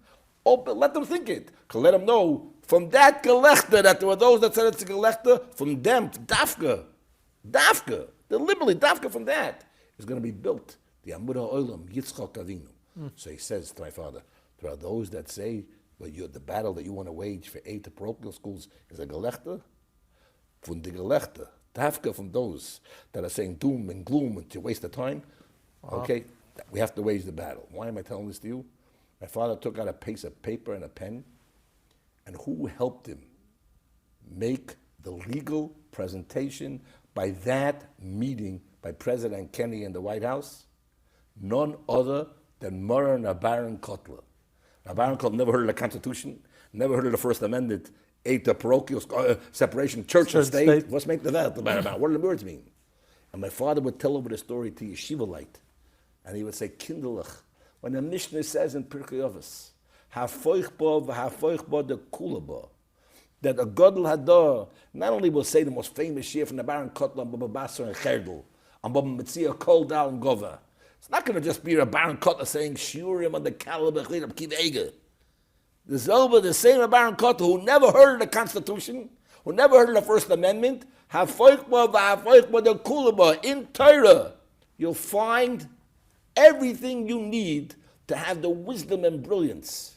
let them think it. Let them know from that gelechter that there were those that said it's a gelechter, from them, dafka, deliberately, dafka from that is going to be built. The Amud Ha'olam, Yitzchak Avinu. So he says to my father, there are those that say, well, the battle that you want to wage for 8 parochial schools is a gelechter. From the gelechter, dafka from those that are saying doom and gloom and to waste of time, okay, we have to wage the battle. Why am I telling this to you? My father took out a piece of paper and a pen, and who helped him make the legal presentation by that meeting by President Kennedy in the White House? None other than Moran Baron Kotler. Baron Kotler never heard of the Constitution, never heard of the First Amendment, 8 parochial separation, church and state. What's make that about? What do the words mean? And my father would tell over the story to yeshiva light. And he would say, Kinderlich, when the Mishnah says in Pirkei Avos, Hafoichbo v'hafoichbo de kulaba, that a Gadol Hadar not only will say the most famous shir from the Baron Kotler and Baba Basar and Cherdel, and Baba Metzia Kol Dal and Gova. It's not going to just be a Baron Kotler saying Shurim on the caliber of Kiv Eger. The same Baron Kotler who never heard of the Constitution, who never heard of the First Amendment, Hafoichbo v'hafoichbo de kulaba, in Torah, you'll find everything you need to have the wisdom and brilliance.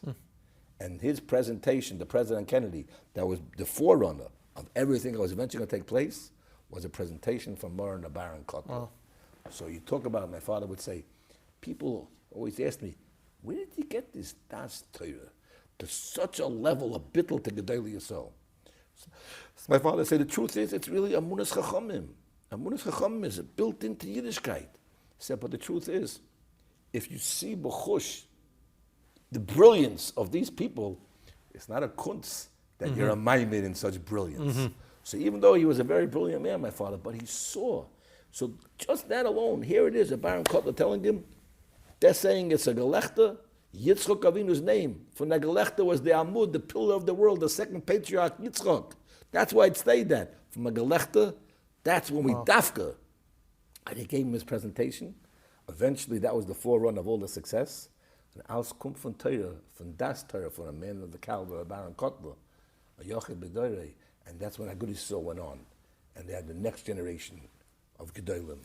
And his presentation to President Kennedy, that was the forerunner of everything that was eventually going to take place, was a presentation from Moran the Baron Kotler. Wow. So you talk about, my father would say, people always ask me, where did you get this Das Torah to such a level of bittul to gedolei yisrael? So my father said, the truth is, it's really amunas chachamim. Amunas chachamim is built into Yiddishkeit. He said, but the truth is, if you see b'chush, the brilliance of these people, it's not a kunz that you're a maimed in such brilliance. So even though he was a very brilliant man, my father, but he saw. So just that alone, here it is, a Baron Kotler telling him, they're saying it's a gelechta, Yitzchok Avinu's name. From the gelechta was the Amud, the pillar of the world, the second patriarch, Yitzchok. That's why it stayed that. From a gelechta, that's when we dafka. And he gave him his presentation. Eventually, that was the forerunner of all the success. And als kommt von Torah, von das Torah, from a man of the caliber of Baron Kotler, a yochid bedorei, and that's when Agudas Yisrael went on. And they had the next generation of gedolim.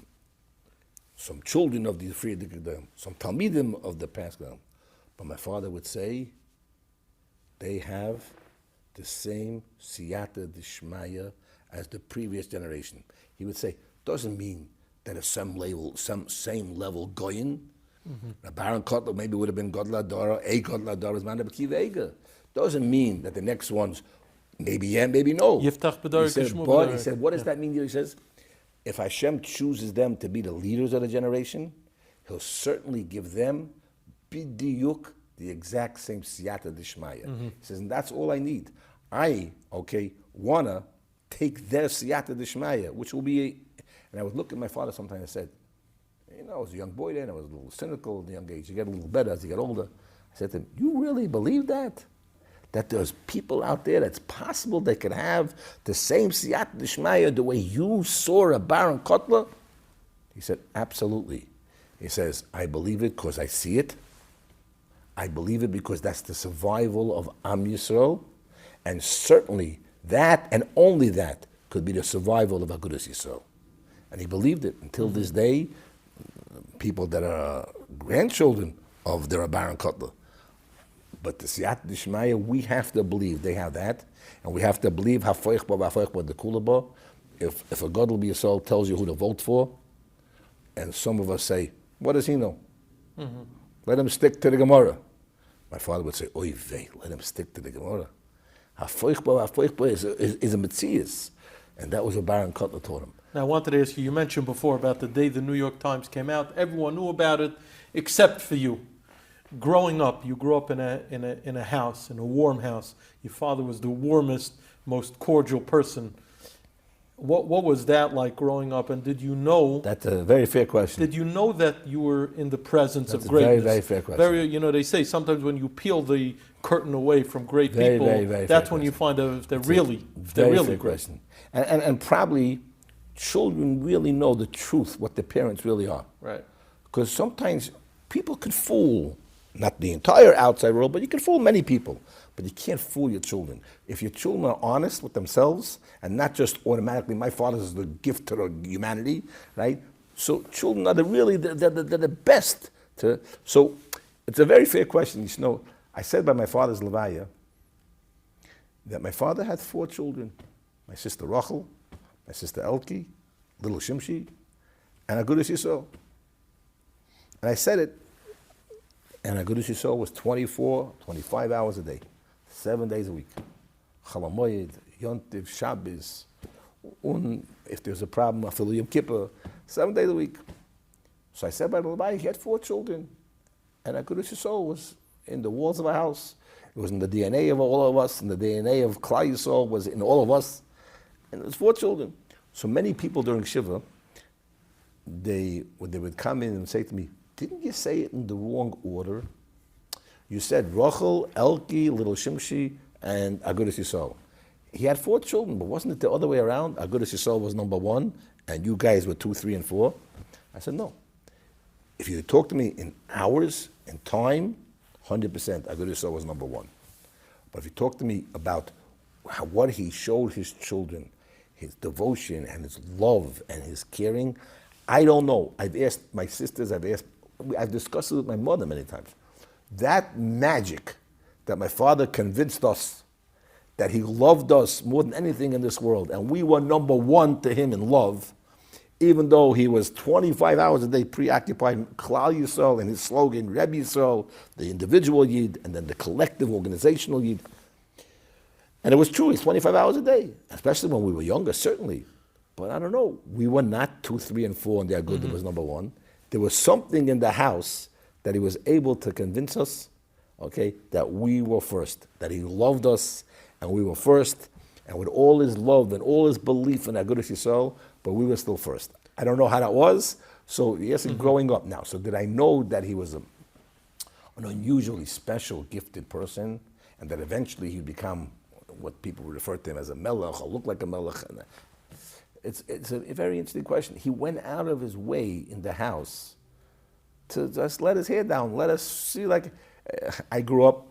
Some children of the Friedrich gedolim, some talmidim of the past gedolim. But my father would say, they have the same siyata d'shmaya as the previous generation. He would say, doesn't mean that at some level goyin. The Baron Kotler maybe would have been Godla Dora, a Godla Dora's man of Kiv Eger. Doesn't mean that the next ones, maybe yeah, maybe no. He said, what does that mean? He says, if Hashem chooses them to be the leaders of the generation, He'll certainly give them bidiyuk, the exact same siyata d'shmaya. He says, and that's all I need. I, wanna take their siyata d'shmaya, which will be and I would look at my father sometimes and I said, I was a young boy then, I was a little cynical at the young age. You get a little better as you get older. I said to him, you really believe that? That there's people out there that's possible they could have the same siyat d'shmaya the way you saw a Baron Kotler? He said, absolutely. He says, I believe it because I see it. I believe it because that's the survival of Am Yisrael. And certainly that and only that could be the survival of Agudas Yisrael. And he believed it until this day. People that are grandchildren of the Baron Kotler. But the Siyat D'Shmaya, we have to believe they have that. And we have to believe Hafoichba the Kulaba. If a Gadol B'Yisrael tells you who to vote for, and some of us say, what does he know? Let him stick to the Gemara. My father would say, oy vey, let him stick to the Gemara. Hafoichba is a Metzias. And that was what Baron Kotler taught him. Now, I wanted to ask you, you mentioned before about the day the New York Times came out. Everyone knew about it except for you. Growing up, you grew up in a house, in a warm house. Your father was the warmest, most cordial person. What was that like growing up? And did you know... That's a very fair question. Did you know that you were in the presence That's of greatness? Very, very fair question. They say sometimes when you peel the curtain away from great very, people, very, very that's when you find out if they're really great. Question. And probably children really know the truth, what their parents really are. Right. Because sometimes people could fool, not the entire outside world, but you can fool many people. But you can't fool your children. If your children are honest with themselves and not just automatically, my father is the gift to the humanity, right? So children are they're the best. So it's a very fair question. You know, I said by my father's levaya that my father had 4 children. My sister Rachel, my sister Elki, little Shimshi, and Agudas Yisrael. And I said it, and Agudas Yisrael was 25 hours a day, 7 days a week. Chalamoyed, Yontiv, Shabbos, if there's a problem, Afilu Yom Kippur, 7 days a week. So I said by the Rabbi, he had 4 children. And Agudas Yisrael was in the walls of our house. It was in the DNA of all of us, and the DNA of Klal Yisrael was in all of us. And it was 4 children. So many people during Shiva, when they would come in and say to me, didn't you say it in the wrong order? You said Rachel, Elki, little Shimshi, and Agudas Yisrael. He had 4 children, but wasn't it the other way around? Agudas Yisrael was number 1, and you guys were 2, 3, and 4? I said, no. If you talk to me in hours, in time, 100% Agudas Yisrael was number 1. But if you talk to me about what he showed his children, his devotion and his love and his caring, I don't know. I've asked my sisters, I've discussed it with my mother many times. That magic that my father convinced us that he loved us more than anything in this world, and we were number 1 to him in love, even though he was 25 hours a day preoccupied in Klal Yisrael and his slogan, Rebbe Yisrael, the individual Yid, and then the collective organizational Yid. And it was true, he's 25 hours a day, especially when we were younger, certainly. But I don't know, we were not 2, 3, and 4, and the Agudah was number 1. There was something in the house that he was able to convince us, okay, that we were first, that he loved us, and we were first, and with all his love and all his belief in Agudas Yisrael, but we were still first. I don't know how that was, so yes, growing up now. So did I know that he was an unusually special, gifted person, and that eventually he'd become what people refer to him as a melech, or look like a melech? It's a very interesting question. He went out of his way in the house to just let his hair down, let us see, like, I grew up,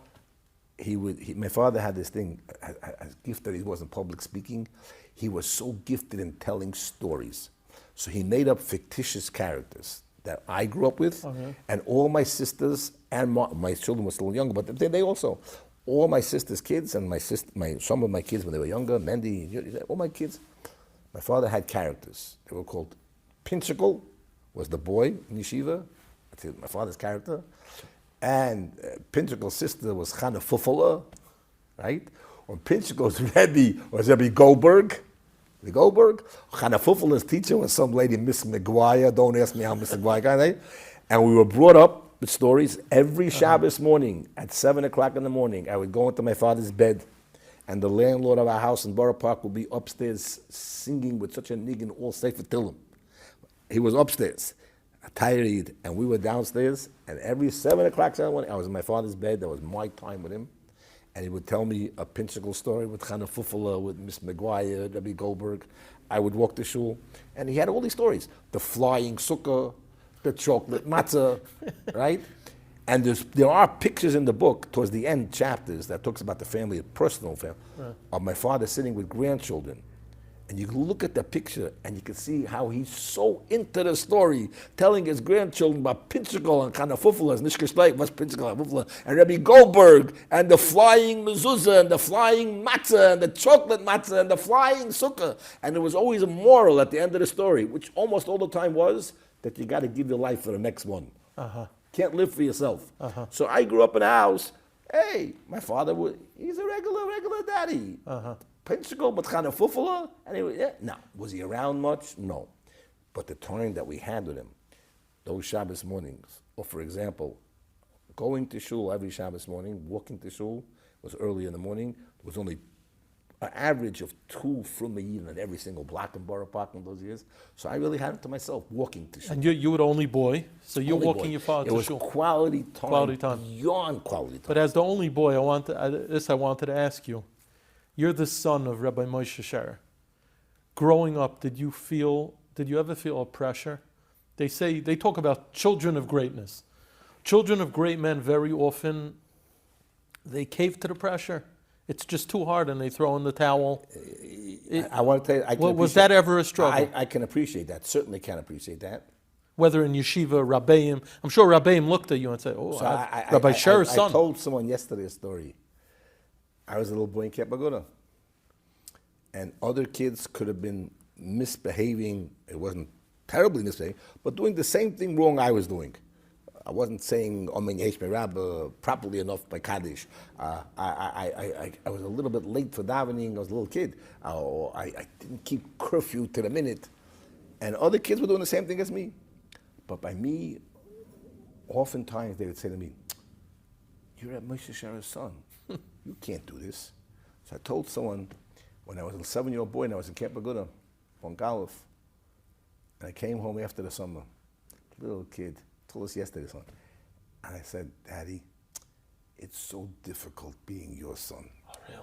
my father had this thing, a gift that he wasn't public speaking. He was so gifted in telling stories. So he made up fictitious characters that I grew up with, and all my sisters, and my children were still younger, but they also, all my sister's kids, and some of my kids when they were younger, Mendy, all my kids, my father had characters. They were called Pinchikal, was the boy in yeshiva, that's my father's character, and Pinchikal's sister was Chana Fufala, right? Or Pinchikal's Rebbe was Rebbe Goldberg. The Goldberg. Chana Fufala's teacher was some lady, Miss McGuire. Don't ask me how Miss McGuire got it. And we were brought up with stories. Every Shabbos morning at 7 o'clock in the morning, I would go into my father's bed, and the landlord of our house in Borough Park would be upstairs singing with such a niggin all Sefer Tillim. He was upstairs, tired, and we were downstairs, and every 7 o'clock in the morning, I was in my father's bed. That was my time with him. And he would tell me a Pinchikal story with Chana Fufala, with Miss McGuire, Rebbe Goldberg. I would walk to shul, and he had all these stories. The flying sukkah, the chocolate matzah, right? And there are pictures in the book, towards the end chapters, that talks about the family, a personal family, of my father sitting with grandchildren. And you can look at the picture and you can see how he's so into the story, telling his grandchildren about Pinchikal and Chana Fufala, Nishkashleik, what's Pinchikal and Fufala, and Rebbe Goldberg, and the flying mezuzah, and the flying matzah, and the chocolate matzah, and the flying sukkah. And there was always a moral at the end of the story, which almost all the time was that you got to give your life for the next one. Can't live for yourself. So I grew up in a house, hey, my father, he's a regular daddy. Pinchikal, but Chana Fufala, and no. Was he around much? No. But the time that we had with him, those Shabbos mornings, or for example, going to shul every Shabbos morning, walking to shul, was early in the morning. There was only an average of 2 from a year in every single block in Borough Park in those years. So I really had it to myself, walking to shul. And you were the only boy, so you're Only walking boy. your father to shul. It was quality time, beyond quality time. But as the only boy, I wanted to ask you. You're the son of Rabbi Moshe Sherer. Growing up, did you ever feel a pressure? They talk about children of greatness. Children of great men very often, they cave to the pressure. It's just too hard and they throw in the towel. I want to tell you, was that ever a struggle? I can appreciate that, certainly can appreciate that. Whether in yeshiva, Rabbeim, I'm sure Rabbeim looked at you and said, Rabbi Sherer's son. I told someone yesterday a story. I was a little boy in Camp Aguda, and other kids could have been misbehaving. It wasn't terribly misbehaving, but doing the same thing wrong I was doing. I wasn't saying Omen Yesh Merab properly enough by Kaddish. I was a little bit late for davening. I was a little kid. I didn't keep curfew to the minute, and other kids were doing the same thing as me. But by me, oftentimes they would say to me, "You're Rabbi Moshe Sherer's son. You can't do this." So I told someone when I was a 7-year-old boy and I was in Camp Aguda, on Galuf, And I came home after the summer, little kid, told us yesterday, son. And I said, Daddy, it's so difficult being your son. Oh, really?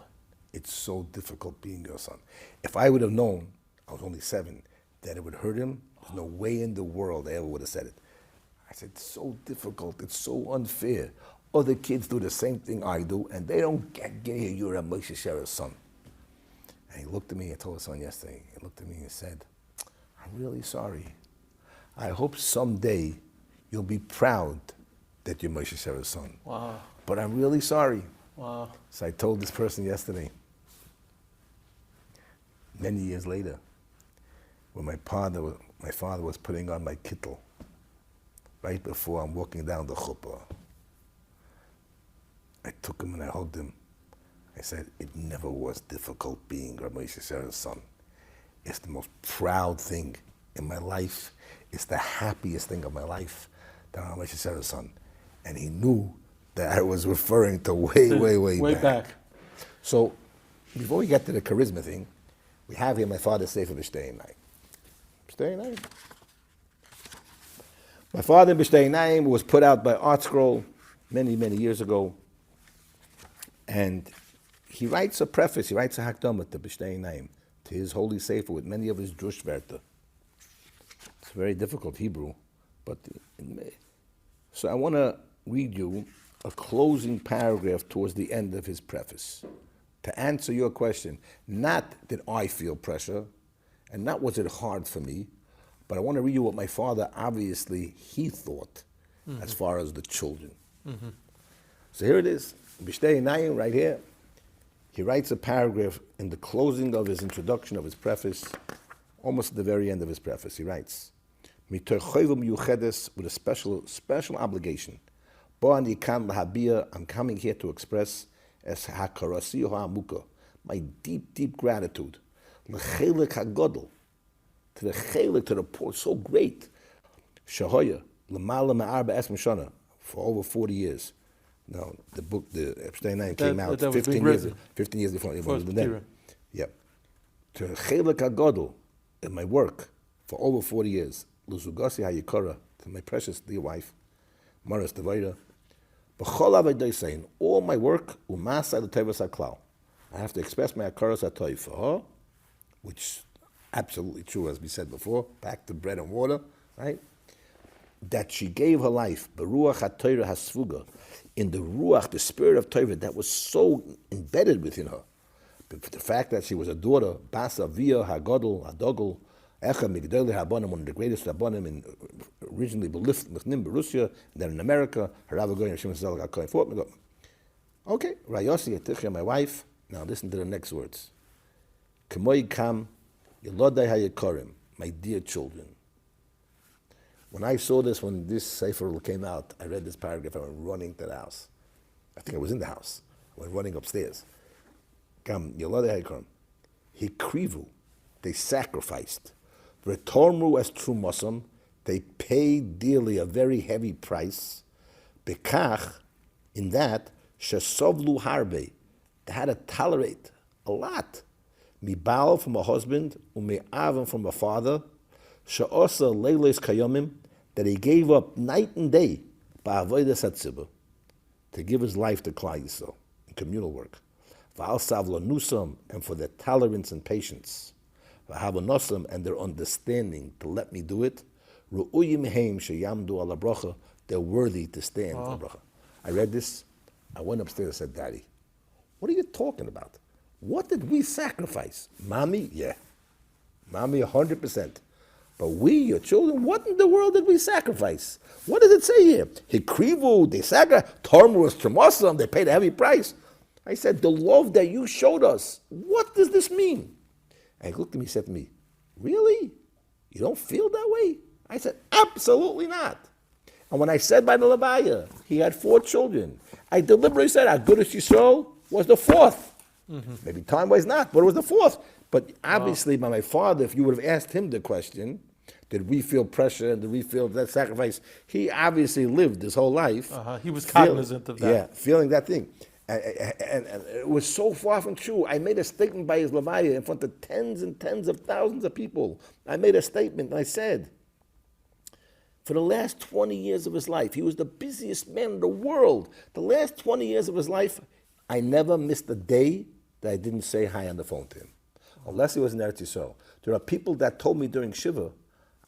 It's so difficult being your son. If I would have known, I was only 7, that it would hurt him, there's no way in the world I ever would have said it. I said, it's so difficult, it's so unfair. Other kids do the same thing I do, and they don't get here, you're a Moshe Sherer's son. And he looked at me, I told his son yesterday, he looked at me and said, I'm really sorry. I hope someday you'll be proud that you're Moshe Sherer's son. Wow. But I'm really sorry. Wow. So I told this person yesterday, many years later, when my father was putting on my kittel, right before I'm walking down the chuppah, I took him and I hugged him. I said, it never was difficult being Rabbi Moshe Sherer's son. It's the most proud thing in my life. It's the happiest thing of my life that I'm Rabbi Moshe Sherer's son. And he knew that I was referring to way back. So before we get to the charisma thing, we have here my father's Sefer B'Shtei Einayim. My father in B'Shtei Einayim was put out by ArtScroll many years ago. And he writes a preface, he writes a hakdamah to B'Shtei Einayim, to his holy Sefer with many of his drush werte. It's very difficult Hebrew, but so I want to read you a closing paragraph towards the end of his preface to answer your question. Not did I feel pressure, and not was it hard for me, but I want to read you what my father obviously he thought as far as the children. So here it is, B'Shtei Einayim right here. He writes a paragraph in the closing of his introduction of his preface, almost at the very end of his preface. He writes, with a special obligation. I'm coming here to express as hakarasi ha'amuka, my deep gratitude. L'chelik hagodol, to the chelik, to the poor, so great. Shahoya, l'mala me'arba es mishana, for over 40 years. Now, the book, the B'Shtei Einayim came out 15 years before it was then. Yep. To chelik hagodol, in my work, for over 40 years. L'zugasi ha'yikara, to my precious dear wife, Maras Devaira. B'chol avodah saying, all my work, umasa l'tevas haklal. I have to express my akaras ha'toiv for her, which absolutely true, as we said before, back to bread and water, right? That she gave her life, beruach ha'toira hasfuga, in the ruach, the spirit of Torah that was so embedded within her. But the fact that she was a daughter, basa via hagodol, hadogol, Echa gedolei Rabbanim, one of the greatest Rabbanim originally B'Lifnim Russia, and then in America, Harav Goyin Shimshon got going forth. Okay, Rayosi Etichya, my wife. Now listen to the next words. K'moi kam yelodai hayikorim, my dear children. When I saw this, when this Sefer came out, I read this paragraph. I went running to the house. I think I was in the house. I went running upstairs. Kam yelodai hayikorim, hikrivu, they sacrificed. Retormu as trumasam, they paid dearly a very heavy price. Bekach, in that, shesovlu harbe, they had to tolerate a lot. Mibal from a husband, ume'avam from a father, she'osa leiles kayomim, that he gave up night and day, ba'avodas hatzibah, to give his life to Klal Yisrael in communal work. Va'al savlanusam, and for their tolerance and patience. And their understanding to let me do it, they're worthy to stand for bracha. I read this, I went upstairs and said, Daddy, what are you talking about? What did we sacrifice? Mommy, yeah. Mommy, 100%. But we, your children, what in the world did we sacrifice? What does it say here? Hikrivu, they sacrificed, Tormus, Tremosam, they paid a heavy price. I said, the love that you showed us, what does this mean? And he looked at me and said to me, really? You don't feel that way? I said, absolutely not. And when I said by the Levaya, he had 4 children, I deliberately said, Agudas Yisrael was the 4th. Maybe time-wise not, but it was the 4th. But obviously by my father, if you would have asked him the question, did we feel pressure and did we feel that sacrifice? He obviously lived his whole life. He was cognizant of that. Yeah, feeling that thing. And it was so far from true. I made a statement by his levaya in front of tens and tens of thousands of people. I made a statement and I said, for the last 20 years of his life, he was the busiest man in the world. The last 20 years of his life, I never missed a day that I didn't say hi on the phone to him, unless he was in Eretz Yisrael. There are people that told me during Shiva,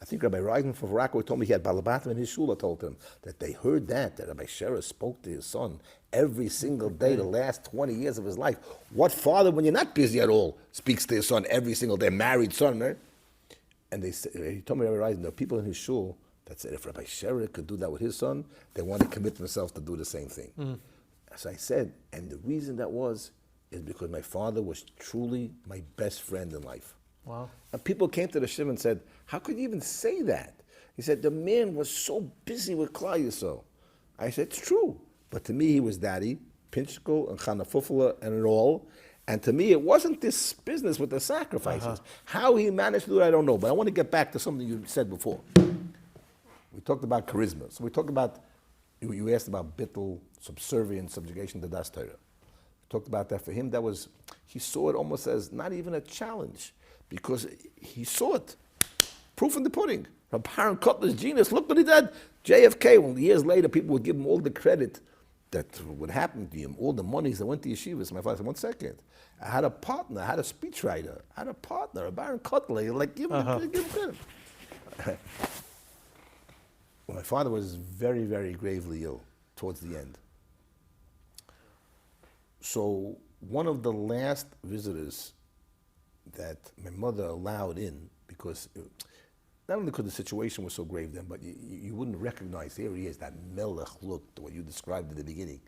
I think Rabbi Reisman from Morocco told me he had Balabatim in his shul. I told him that they heard that Rabbi Sherer spoke to his son every single day the last 20 years of his life. What father, when you're not busy at all, speaks to his son every single day, married son, right? And they said, he told me, Rabbi Reisman, there are people in his shul that said if Rabbi Sherer could do that with his son, they want to commit themselves to do the same thing. So I said, and the reason that was is because my father was truly my best friend in life. Wow. And people came to the Shiva and said, how could you even say that? He said, the man was so busy with Klal Yisrael. I said, it's true. But to me, he was daddy, Pinchko and Chanafufala and it all. And to me, it wasn't this business with the sacrifices. How he managed to do it, I don't know. But I want to get back to something you said before. We talked about charisma. So we talked about, you asked about bittul, subservient, subjugation to Das Torah. We talked about that. For him, that was, he saw it almost as not even a challenge, because he saw it. Proof in the pudding. Baron Kotler's genius, look what he did. JFK, when years later people would give him all the credit that would happen to him, all the monies that went to yeshivos. My father said, 1 second. I had a partner, I had a speechwriter, I had a partner, a Baron Kotler, like give him credit. Well, my father was very, very gravely ill towards the end. So one of the last visitors that my mother allowed in, because not only because the situation was so grave then, but you wouldn't recognize, here he is, that melech look, what you described in the beginning.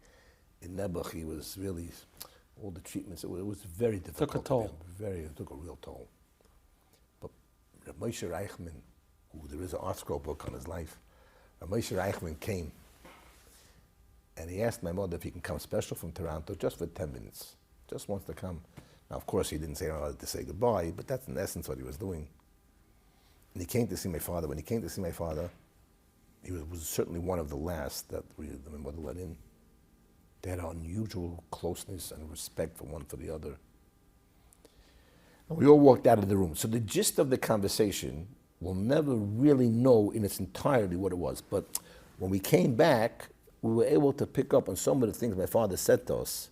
In Nebuch, he was really, all the treatments, it was very difficult. Took a toll. It took a real toll. But Reb Moshe Reichman, who there is an ArtScroll book on his life, Reb Moshe Reichman came and he asked my mother if he can come special from Toronto just for 10 minutes. Just wants to come. Now, of course, he didn't say anything to say goodbye, but that's in essence what he was doing. And he came to see my father. When he came to see my father, he was certainly one of the last that my mother let in. They had an unusual closeness and respect for one for the other. And we all walked out of the room. So the gist of the conversation, we'll never really know in its entirety what it was. But when we came back, we were able to pick up on some of the things my father said to us,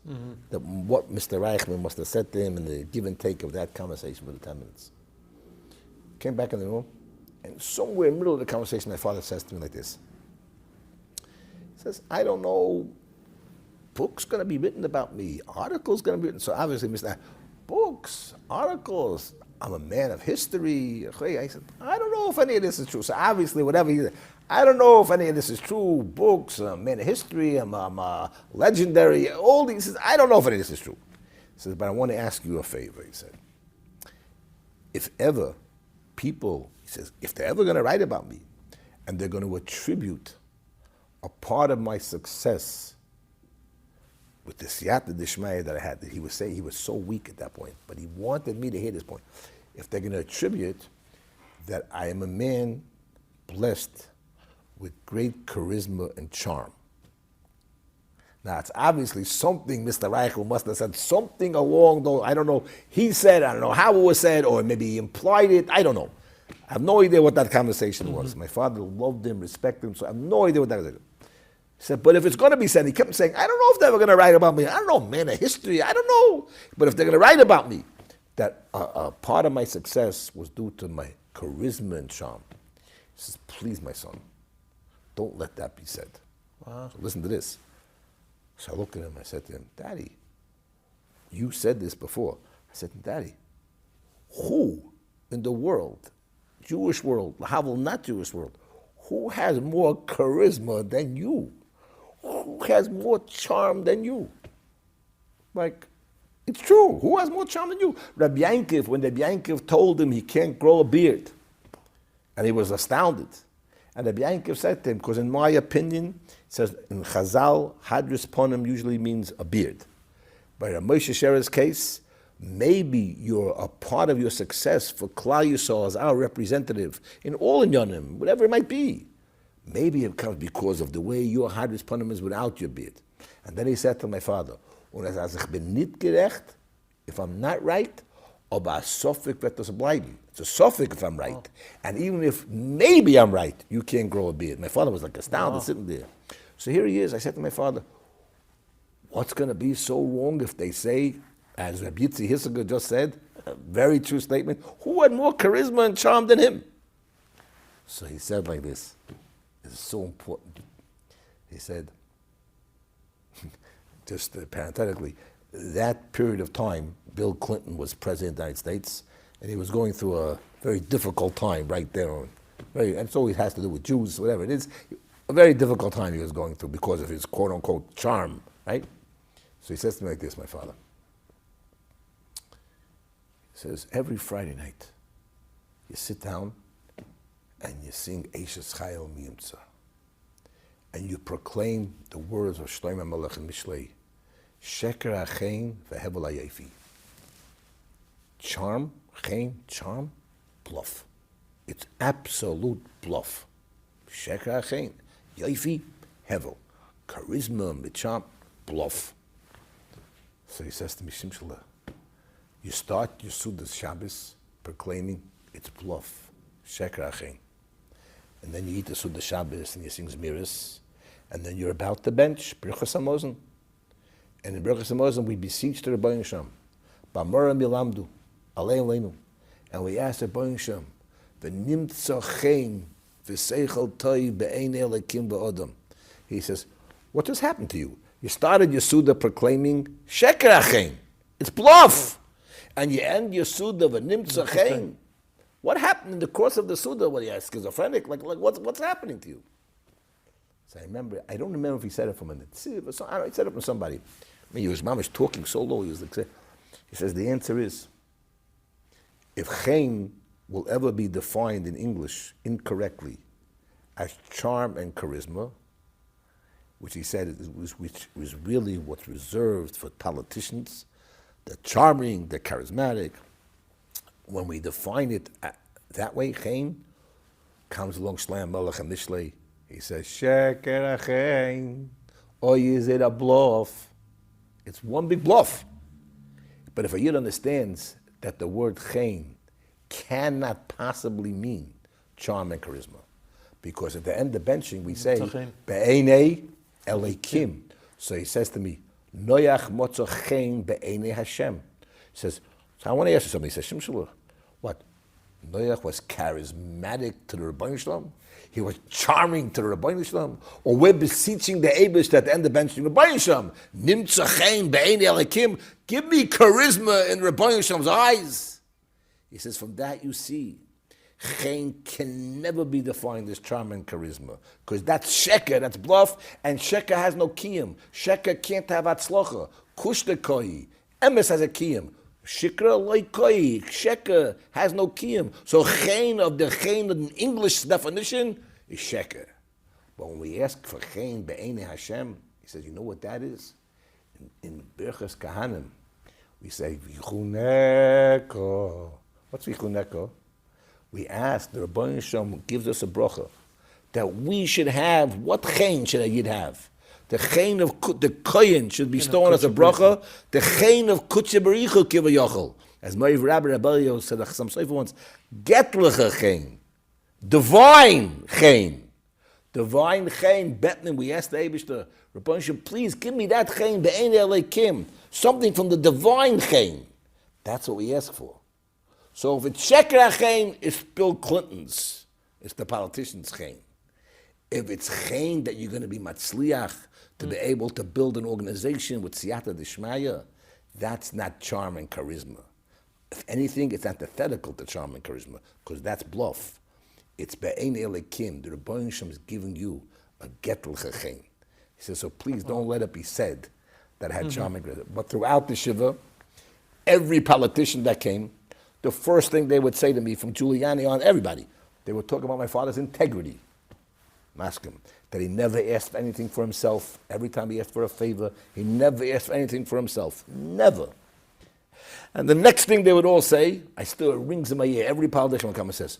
that what Mr. Reichman must have said to him in the give and take of that conversation for the 10 minutes. Came back in the room, and somewhere in the middle of the conversation, my father says to me like this. He says, I don't know, books going to be written about me, articles going to be written. So obviously, Mr. Books, articles, I'm a man of history. I said, I don't know if any of this is true. So obviously, whatever he said, I don't know if any of this is true. Books, I'm a man of history, I'm legendary, all these. He says, I don't know if any of this is true. He says, but I want to ask you a favor, he said. If ever people, he says, if they're ever going to write about me and they're going to attribute a part of my success with the siyata d'shmaya that I had, that he would say he was so weak at that point, but he wanted me to hear this point. If they're going to attribute that I am a man blessed with great charisma and charm. Now, it's obviously something Mr. Reichel must have said, something along those, I don't know, he said, I don't know how it was said, or maybe he implied it, I don't know. I have no idea what that conversation was. My father loved him, respected him, so I have no idea what that was. He said, but if it's going to be said, he kept saying, I don't know if they're going to write about me. I don't know, man of history, I don't know. But if they're going to write about me, that a part of my success was due to my charisma and charm. He says, please, my son, don't let that be said. Wow. So listen to this. So I looked at him, I said to him, Daddy, you said this before. I said, Daddy, who in the world, Jewish world, Havel, not Jewish world, who has more charisma than you? Who has more charm than you? Like, it's true. Who has more charm than you? Rabbi Yankiv, when Rabbi Yankiv told him he can't grow a beard, and he was astounded. And Rabbi Yankiv said to him, because in my opinion, it says in Chazal, Hadris Ponim usually means a beard. But in Moshe Sherer's case, maybe you're a part of your success for Klal Yisrael as our representative in all inyanim, whatever it might be. Maybe it comes because of the way your Hadris Ponim is without your beard. And then he said to my father, "Und als ich bin nicht gerecht, if I'm not right, aber a suffix wird das bleiben. It's a suffix if I'm right. And even if maybe I'm right, you can't grow a beard." My father was like astounded sitting there. So here he is. I said to my father, what's going to be so wrong if they say, as Reb Yisrael just said, a very true statement, who had more charisma and charm than him? So he said like this. It's so important. He said, just parenthetically, that period of time, Bill Clinton was president of the United States, and he was going through a very difficult time right there. And it's always has to do with Jews, whatever it is. A very difficult time he was going through because of his quote-unquote charm, right? So he says to me like this, my father. He says, every Friday night, you sit down and you sing Eishes Chayil Miyimtza. And you proclaim the words of Shlomo Melech and Mishlei. Sheker Achein Vehevel Hayefi. Charm, Chein, charm, bluff. It's absolute bluff. Sheker Achein. Yefi, Hevel. Charisma, Mitzam, bluff. So he says to me, Shimshon, you start your Sudas Shabbos proclaiming it's bluff. Sheker Achein. And then you eat the Sudas Shabbos and you sing Zmiris. And then you're about the bench, Birchas HaMozen. And in Birchas HaMozen we beseech the Rebbeinu Shem, B'amora milamdu, alei aleinu. And we ask the Rebbeinu Shem, V'nimtza chein v'seichel toi be'ein elekim v'odam. He says, what just happened to you? You started your Suda proclaiming Sheker Achein. It's bluff. And you end your Suda v'nimtza chein. What happened in the course of the Suda? What, you schizophrenic? Like what's happening to you? So I don't remember if he said it from he said it from somebody. I mean, his mom was talking so low, he says, the answer is, if Chaim will ever be defined in English incorrectly as charm and charisma, which he said which was really what's reserved for politicians, the charming, the charismatic, when we define it that way, Chaim comes along Shlomo Melech and Mishlei. He says, Sheker Achein, or is it a bluff? It's one big bluff. But if a Yid understands that the word Chain cannot possibly mean charm and charisma, because at the end of benching we say, Be'enei Elekim. So he says to me, Noyach motzo Chain Be'enei Hashem. He says, so I want to ask you something. He says, Shimshon, what? Noyach was charismatic to the Rebbeinu Shalom? He was charming to the Rabbi Shalom, or we're beseeching the Eibush at the end of benching Rabbi Shalom. Nimtza chein be'ein elekim. Give me charisma in Rabbi Shalom's eyes. He says, from that you see, chein can never be defined as charm and charisma, because that's sheker, that's bluff, and sheker has no kiyum. Sheker can't have atzlocha. Kushta koi. Emes has a kiyum. Shikra loikoi, sheker has no kiyum. So chein of the chein in English definition is sheker. But when we ask for chein be'enei Hashem, he says, you know what that is? In Birchas Kahanim, we say vichuneko. What's vichuneko? We ask, the Rebbeinu Shem gives us a bracha that we should have. What chein should a yid have? The chein of the koyin should be stolen as a bracha. The chein of kutche berichu kiva yochel. As my Rabbi Rebellion said, some Sefer once, getliche chein, divine chein, betnim. We asked the Eibishter, Rebbeinu Shem, please give me that chein be'ein elekim, something from the divine chein. That's what we ask for. So if it's sheker chein, it's Bill Clinton's. It's the politician's chein. If it's chein that you're going to be matzliach, to be able to build an organization with siyata d'shmaya, that's not charm and charisma. If anything, it's antithetical to charm and charisma, because that's bluff. It's be'ein elekim. The Rebbeinu Shem is giving you a getel chein. He says, so please don't let it be said that I had charm and charisma. But throughout the shiva, every politician that came, the first thing they would say to me, from Giuliani on, everybody, they would talk about my father's integrity. Ask him that he never asked for anything for himself. Every time he asked for a favor, he never asked for anything for himself. Never. And the next thing they would all say, it rings in my ear. Every politician will come and says,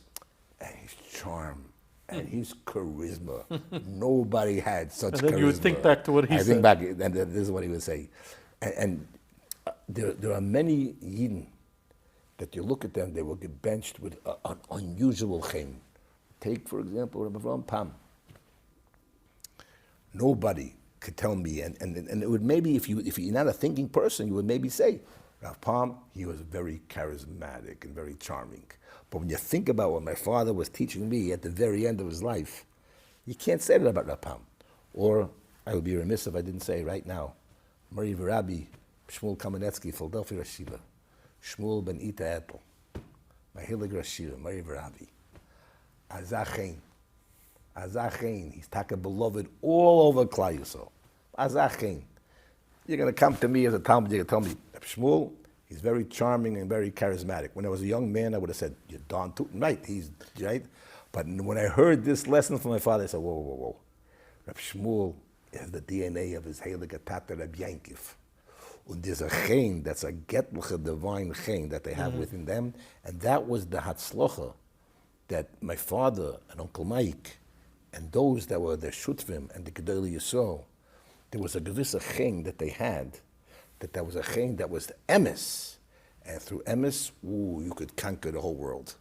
hey, his charm and his charisma. Nobody had such charisma. And then you would think back to what he said. I think back, and this is what he would say. And there are many Yidden that you look at them, they will get benched with an unusual chem. Take, for example, Rabbi Avraham Pam. Nobody could tell me, and it would maybe, if you're not a thinking person, you would maybe say, Rav Pam, he was very charismatic and very charming. But when you think about what my father was teaching me at the very end of his life, you can't say that about Rav Pam. Or I would be remiss if I didn't say right now, Mari Rabbi Shmuel Kamenetsky, Philadelphia Rashiva, Shmuel Ben Ita Ethel, Mahilig Rashiva, Mari Rabbi, Azachein. Azachein, he's taka beloved all over Klal Yisrael. Azachein. You're going to come to me as a Talmud, you're going to tell me, Shmuel, he's very charming and very charismatic. When I was a young man, I would have said, you're darn tootin' right, he's right. But when I heard this lesson from my father, I said, whoa, whoa, whoa. Reb Shmuel has the DNA of his Heilige Tate Reb Yankiv. And there's a chen, that's a getliche divine chen that they have within them. And that was the hatzlocha that my father and Uncle Mike and those that were the Shutvim and the gedolei Yisrael, there was a gewisse chen that they had, that was a chen that was the emes. And through emes, you could conquer the whole world.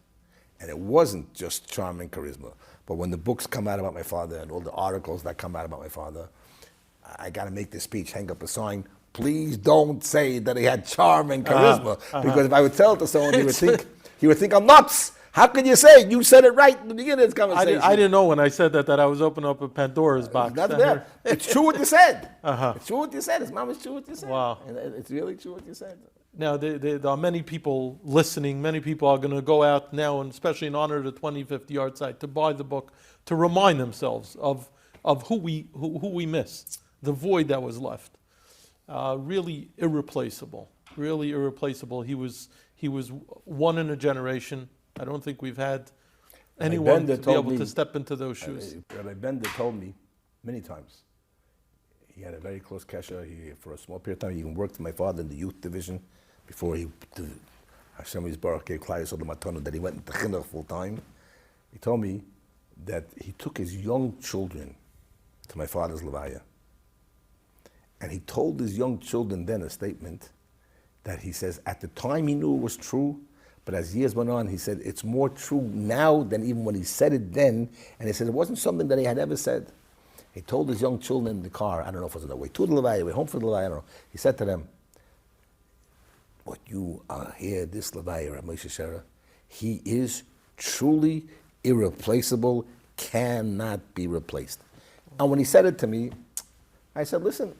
And it wasn't just charm and charisma. But when the books come out about my father and all the articles that come out about my father, I got to make this speech, hang up a sign, please don't say that he had charm and charisma. Because if I would tell it to someone, he would think I'm nuts. How could you say it? You said it right in the beginning of this conversation. I didn't know when I said that I was opening up a Pandora's box. That's bad. It's true what you said. It's true what you said. His mom is true what you said. Wow. And it's really true what you said. Now, there are many people listening. Many people are going to go out now, and especially in honor of the 25th yard site, to buy the book, to remind themselves of who we miss, the void that was left. Really irreplaceable. Really irreplaceable. He was one in a generation. I don't think we've had anyone to be able to step into those shoes. Rabbi Bender told me many times. He had a very close kesher. For a small period of time, he even worked with my father in the youth division before Hashem Yisbarach gave Klal Yisrael the matana that he went into chinuch full time. He told me that he took his young children to my father's levaya, and he told his young children then a statement that he says at the time he knew it was true, but as years went on, he said it's more true now than even when he said it then. And he said it wasn't something that he had ever said. He told his young children in the car, I don't know if it was on the way to the levaya, way home from the levaya, I don't know. He said to them, what you are here, this levaya, Rabbi Moshe Sherer, he is truly irreplaceable, cannot be replaced. And when he said it to me, I said, listen,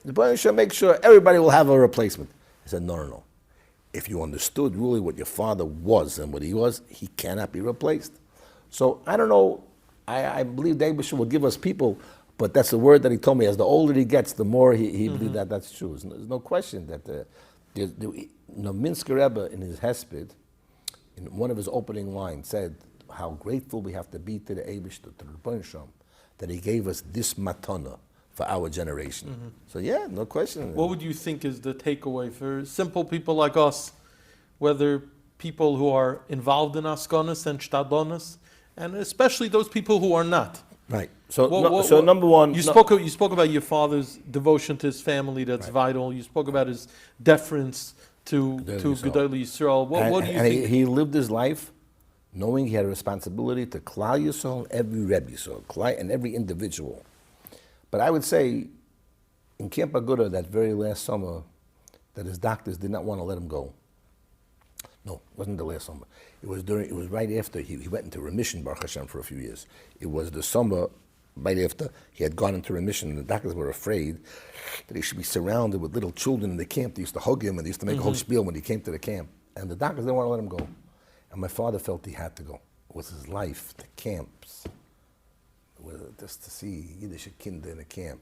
the Rebbe should make sure everybody will have a replacement. He said, no. If you understood really what your father was and what he was, he cannot be replaced. So I don't know, I believe the Rebbe will give us people, but that's the word that he told me. As the older he gets, the more he believed that that's true. There's no question that the Minsker Rebbe in his Hesped, in one of his opening lines, said how grateful we have to be to the Eibishter, to the Rebbe Shem, that he gave us this matana for our generation. So yeah, no question. What would you think is the takeaway for simple people like us, whether people who are involved in askonis and shtadlonis, and especially those people who are not? Right. So number one, you spoke about your father's devotion to his family. That's vital. You spoke about his deference to gedolei Yisrael. What do you think? He lived his life knowing he had a responsibility to Klal Yisrael, every Rebbe Yisrael, and every individual. But I would say, in Camp Aguda that very last summer, that his doctors did not want to let him go. No, it wasn't the last summer. It was right after he went into remission, Baruch Hashem, for a few years. It was the summer right after he had gone into remission, and the doctors were afraid that he should be surrounded with little children in the camp. They used to hug him, and they used to make a whole spiel when he came to the camp. And the doctors didn't want to let him go. And my father felt he had to go. It was his life, the camps. Just to see Yiddish kinder in a camp.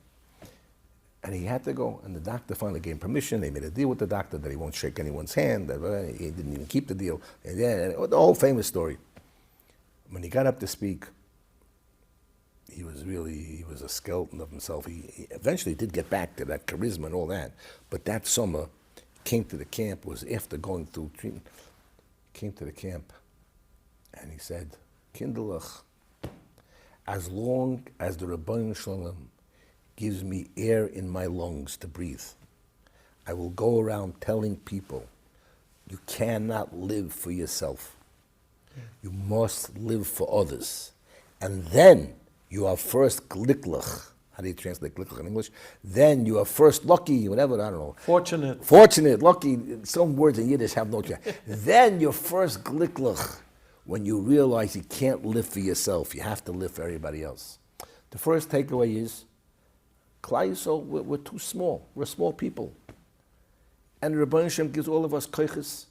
And he had to go, and the doctor finally gave him permission. They made a deal with the doctor that he won't shake anyone's hand, that he didn't even keep the deal. And the whole famous story. When he got up to speak, he was a skeleton of himself. He eventually did get back to that charisma and all that. But that summer, came to the camp, was after going through treatment, came to the camp, and he said, Kinderlach, as long as the Rabbi Shalom gives me air in my lungs to breathe, I will go around telling people, you cannot live for yourself. You must live for others. And then you are first glicklich. How do you translate glicklich in English? Then you are first lucky, whatever, I don't know. Fortunate, lucky. Some words in Yiddish have no chance. Then you're first glicklich when you realize you can't live for yourself. You have to live for everybody else. The first takeaway is, Klal Yisrael, we're too small. We're small people. And the Rebbeinu Shem gives all of us koiches.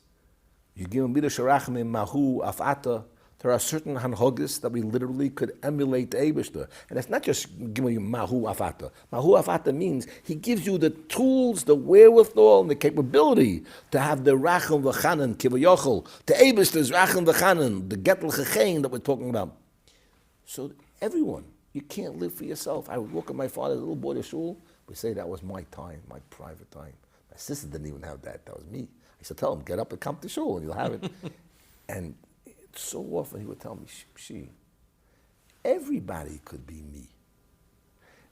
You give them midas sharachim, mahu, afata. There are certain hanhogis that we literally could emulate the Eibishter. And it's not just giving you mahu afata. Mahu afata means he gives you the tools, the wherewithal, and the capability to have the rachim v'chanan, kivayochel, the Eibishter's rachim v'chanan, the getel chechein that we're talking about. So everyone, you can't live for yourself. I would look at my father, little boy to shul, we say that was my time, my private time. My sister didn't even have that. That was me. I used to tell him, get up and come to shul and you'll have it. And so often he would tell me, she, everybody could be me.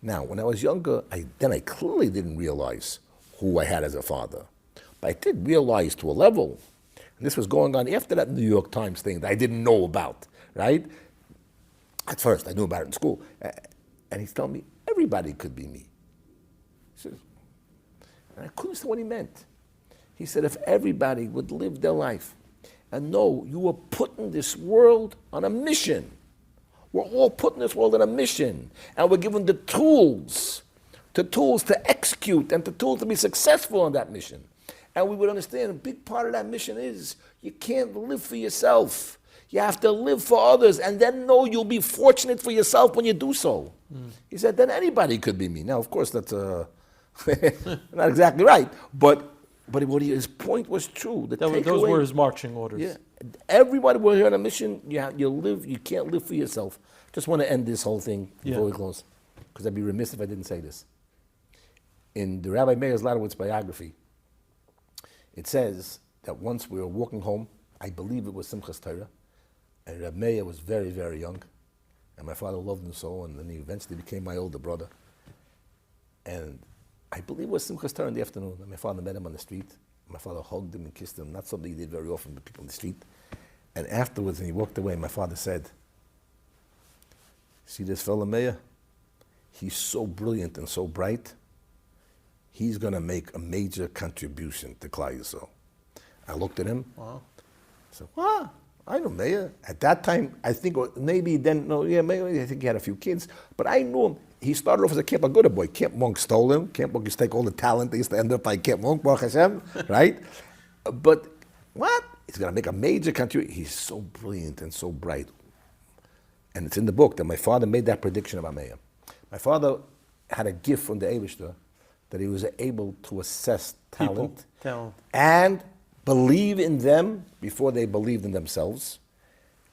Now, when I was younger, I clearly didn't realize who I had as a father. But I did realize to a level, and this was going on after that New York Times thing that I didn't know about, right? At first, I knew about it in school. And he's telling me, everybody could be me. He says, and I couldn't understand what he meant. He said, if everybody would live their life and know you were put in this world on a mission. We're all put in this world on a mission. And we're given the tools to execute and the tools to be successful on that mission. And we would understand a big part of that mission is you can't live for yourself. You have to live for others and then know you'll be fortunate for yourself when you do so. He said, then anybody could be me. Now, of course, that's not exactly right, but his point was true. Those were his marching orders. Yeah, everybody was here on a mission. You can't live for yourself. Just want to end this whole thing before we close, because I'd be remiss if I didn't say this. In the Rabbi Meir Zlatowitz's biography, it says that once we were walking home, I believe it was Simchas Torah, and Rabbi Meir was very, very young, and my father loved him so, and then he eventually became my older brother. And I believe it was Simchas Torah in the afternoon, and my father met him on the street. My father hugged him and kissed him, not something he did very often with people on the street. And afterwards, when he walked away, my father said, see this fellow Meir? He's so brilliant and so bright, he's going to make a major contribution to Klal Yisrael. I looked at him. Wow. I said, wow, I know Meir. At that time, I think maybe then, maybe I think he had a few kids, but I knew him. He started off as a Camp Aguda boy. Camp Monk stole him. Camp Monk used to take all the talent. They used to end up like Camp Monk, Baruch Hashem, right? But what? He's going to make a major contribution. He's so brilliant and so bright. And it's in the book that my father made that prediction about Meir. My father had a gift from the Eibishter that he was able to assess talent and believe in them before they believed in themselves.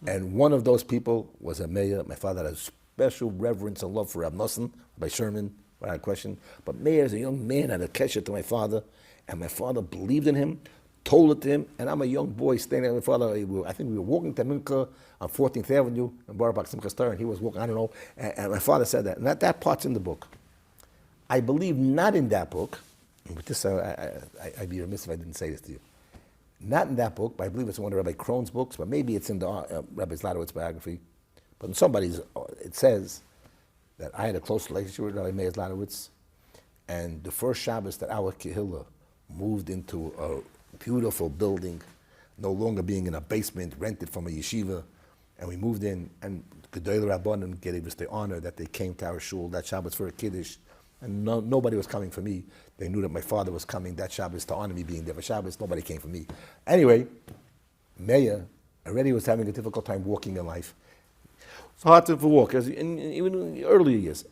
And one of those people was a Meir. My father had a special reverence and love for Rabbi Nosson, by Sherman, without question. But Meir, as a young man, had a kesher to my father, and my father believed in him, told it to him, and I'm a young boy standing there with my father. I think we were walking to Minka on 14th Avenue in Barbach Simchas Torah, and he was walking, I don't know, and my father said that. And that part's in the book. I believe not in that book, and with this I'd be remiss if I didn't say this to you. Not in that book, but I believe it's in one of Rabbi Krohn's books, but maybe it's in the Rabbi Zlatowitz's biography. But in somebody's, it says that I had a close relationship with Rabbi Meir Zlatowitz, and the first Shabbos that our Kehillah moved into a beautiful building, no longer being in a basement, rented from a yeshiva, and we moved in, and gedolei Rabbanim gave us the honor that they came to our shul that Shabbos for a Kiddush, and nobody was coming for me. They knew that my father was coming that Shabbos to honor me being there for Shabbos. Nobody came for me. Anyway, Meir already was having a difficult time walking in life. It's hard to walk, even in the earlier years.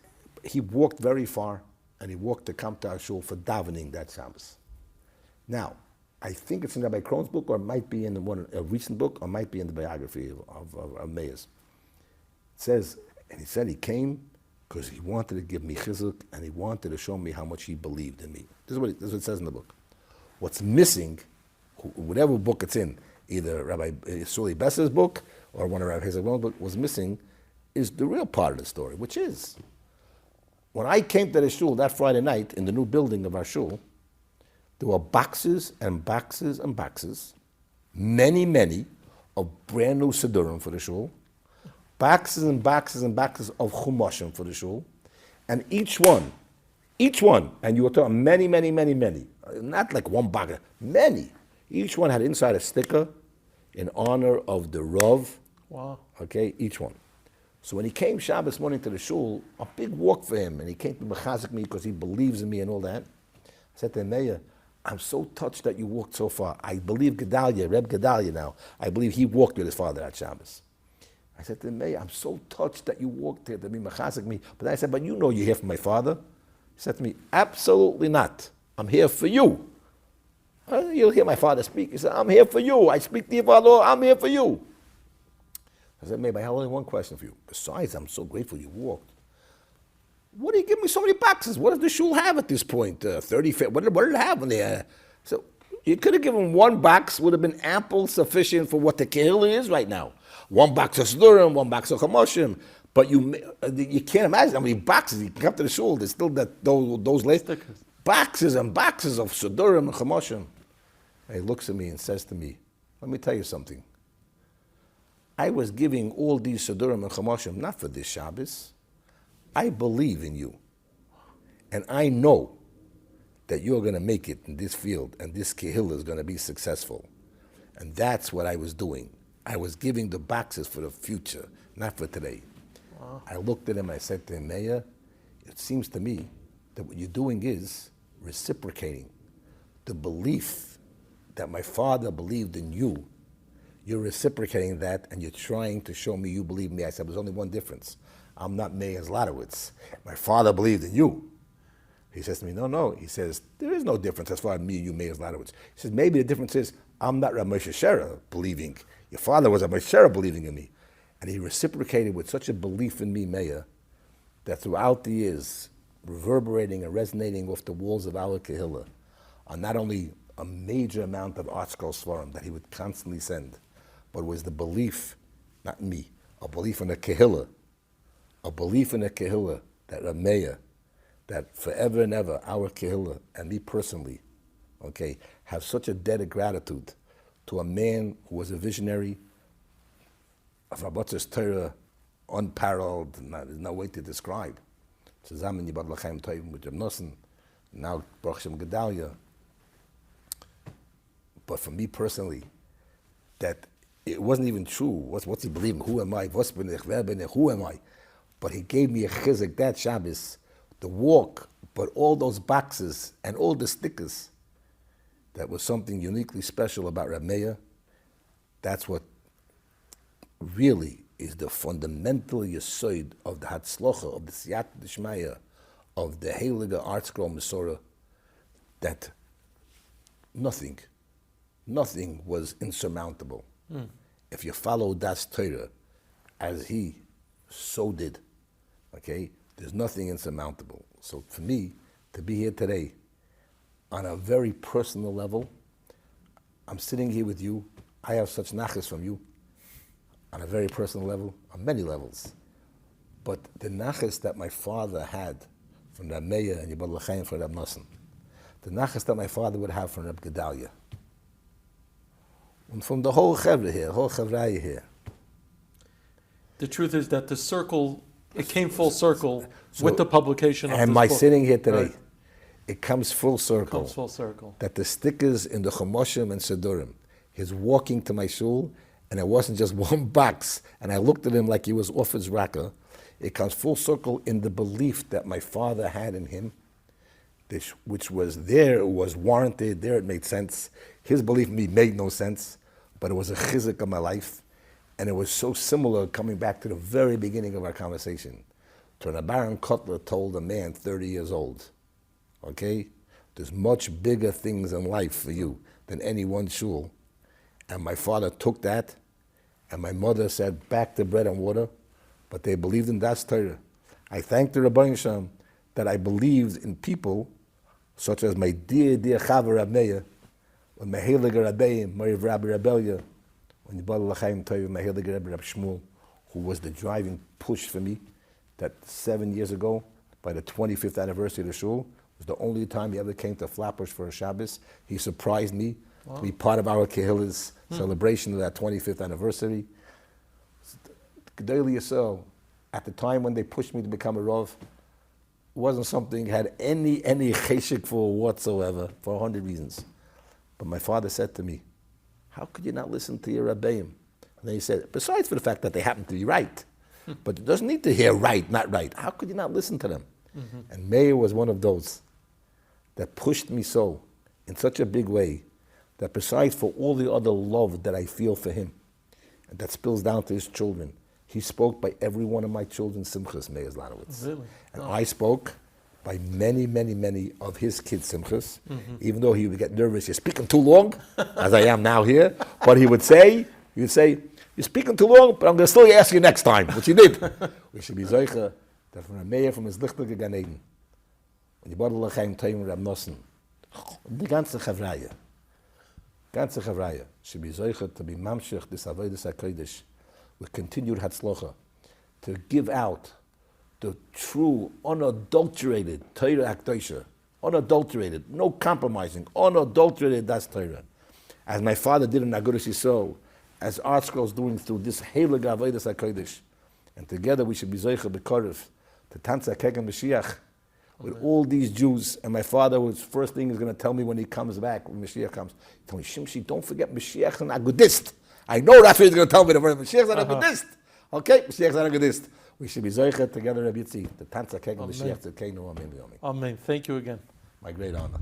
He walked very far, and he walked to come to our shul for davening that Shabbos. Now, I think it's in Rabbi Krohn's book, or it might be in a recent book, or it might be in the biography of Meir's. It says, and he said he came because he wanted to give me chizuk, and he wanted to show me how much he believed in me. This is what it says in the book. What's missing, whatever book it's in, either Rabbi Suli Besser's book or one of Rabbi Hezbol's book, was missing is the real part of the story, which is, when I came to the shul that Friday night in the new building of our shul, there were boxes and boxes and boxes, many, many, of brand new Siddurim for the shul, boxes and boxes and boxes of Chumashim for the shul, and each one, and you were talking many, many, many, many, not like one box, many, each one had inside a sticker in honor of the Rav. Wow. Okay, each one. So when he came Shabbos morning to the shul, a big walk for him, and he came to mechazik me because he believes in me and all that. I said to him, Meir, I'm so touched that you walked so far. I believe Gedalia, Reb Gedalia now, I believe he walked with his father at Shabbos. I said to him, Meir, I'm so touched that you walked here to be mechazik me. But I said, but you know you're here for my father. He said to me, absolutely not. I'm here for you. You'll hear my father speak. He said, I'm here for you. I speak to your father, I'm here for you. I said, maybe I have only one question for you. Besides, I'm so grateful you walked. What do you give me so many boxes? What does the shul have at this point? 30, what did it have when they So you could have given one box, would have been ample, sufficient for what the kehillah is right now. One box of Siddurim, one box of Chamoshim. But you can't imagine how many boxes. You come to the shul, there's still those boxes and boxes of Siddurim and Chamoshim. And he looks at me and says to me, let me tell you something. I was giving all these Siddurim and Chamoshim not for this Shabbos. I believe in you. And I know that you're going to make it in this field and this kehillah is going to be successful. And that's what I was doing. I was giving the boxes for the future, not for today. Wow. I looked at him, I said to him, Meir, it seems to me that what you're doing is reciprocating the belief that my father believed in you. You're reciprocating that, and you're trying to show me you believe me. I said, there's only one difference. I'm not Meir Zlotowitz. My father believed in you. He says to me, no. He says, there is no difference as far as me and you, Meir Zlotowitz. He says, maybe the difference is I'm not Rabbi Moshe Sherer believing. Your father was Rabbi Sherer believing in me. And he reciprocated with such a belief in me, Meir, that throughout the years, reverberating and resonating off the walls of our kehillah, are not only a major amount of ArtScroll svarim that he would constantly send, but was the belief, not me, a belief in a kehillah that Reb Meir, that forever and ever, our kehillah, and me personally, okay, have such a debt of gratitude to a man who was a visionary of Rabbatz's Torah, unparalleled, there's no way to describe. Zusammen Yibad L'chaim Toivim with Reb Nosson, now Baruch Shem Gedalia. But for me personally, that it wasn't even true. What's he believing? Who am I? Who am I? But he gave me a chizuk that Shabbos, the walk, but all those boxes and all the stickers. That was something uniquely special about Reb Meir. That's what really is the fundamental yesod of the Hatzlocha, of the Siyat D'Shmaya, of the Heilige ArtScroll Masorah, that nothing was insurmountable. If you follow Das Torah as he so did, okay, there's nothing insurmountable. So for me, to be here today, on a very personal level, I'm sitting here with you, I have such nachas from you, on a very personal level, on many levels. But the nachas that my father had from Reb Meir and Yibad L'chaim from Reb Nosson, the nachas that my father would have from Reb Gedalia, and from the whole chevra here, whole chevraya here. The truth is that the circle, it came full circle with the publication of this book. And my sitting here today, right. It comes full circle. Comes full circle. That the stickers in the Chamoshim and Siddurim, his walking to my shul, and it wasn't just one box, and I looked at him like he was off his raka. It comes full circle in the belief that my father had in him, which was there, it was warranted, there it made sense. His belief in me made no sense, but it was a chizuk of my life, and it was so similar, coming back to the very beginning of our conversation, to when a Baron Kotler told a man 30 years old, okay, there's much bigger things in life for you than any one shul. And my father took that, and my mother said, back to bread and water, but they believed in Das Torah. I thank the Rabbi Sherer that I believed in people such as my dear Chaver Reb Meir, when my Heilige Rabbi, my Rabbi Rebellia, when Yibad L'chaim Toivim, my Heilige Rebbe Reb Shmuel, who was the driving push for me, that 7 years ago, by the 25th anniversary of the shul, was the only time he ever came to Flatbush for a Shabbos. He surprised me to be part of our Kehilah's celebration of that 25th anniversary. Gedolei Yisrael, at the time when they pushed me to become a Rav, wasn't something had any cheshik for whatsoever, for 100 reasons. But my father said to me, how could you not listen to your Rabbeim? And then he said, besides for the fact that they happen to be right, but it doesn't need to hear right, not right. How could you not listen to them? And Meir was one of those that pushed me so, in such a big way, that besides for all the other love that I feel for him, and that spills down to his children, he spoke by every one of my children's simchas, Meir Zlanowitz. Really? And I spoke by many, many, many of his kids' simchas, even though he would get nervous, you're speaking too long, as I am now here, but he would say, you're speaking too long, but I'm going to still ask you next time, which he did. We should be zeicha, that from a Meir from his lichtige Gan Eden, when you bought L'chaim Toim Reb Nosson, the ganze Chavraya should be zeicha to be mamshech this avodas hakodesh with continued hatzlocha, to give out the true, unadulterated Torah Akdosha, unadulterated, no compromising, unadulterated das Torah, as my father did in Agudas Yisrael, as ArtScroll is doing through this heilige avodas hakodesh, and together we should be zeicha b'korev to tanza kegen Mashiach with all these Jews. And my father was first thing he's going to tell me when he comes back, when Mashiach comes, he told me, Shimshi, don't forget Mashiach's an agudist. I know that's what he's going to tell me. The word Mashiach's an agudist. Okay, Mashiach's an agudist. We should be zeicha together, Rabbi Yitzi, the tanza kegen Mashiach to keinu amen. Amen. Thank you again. My great honor.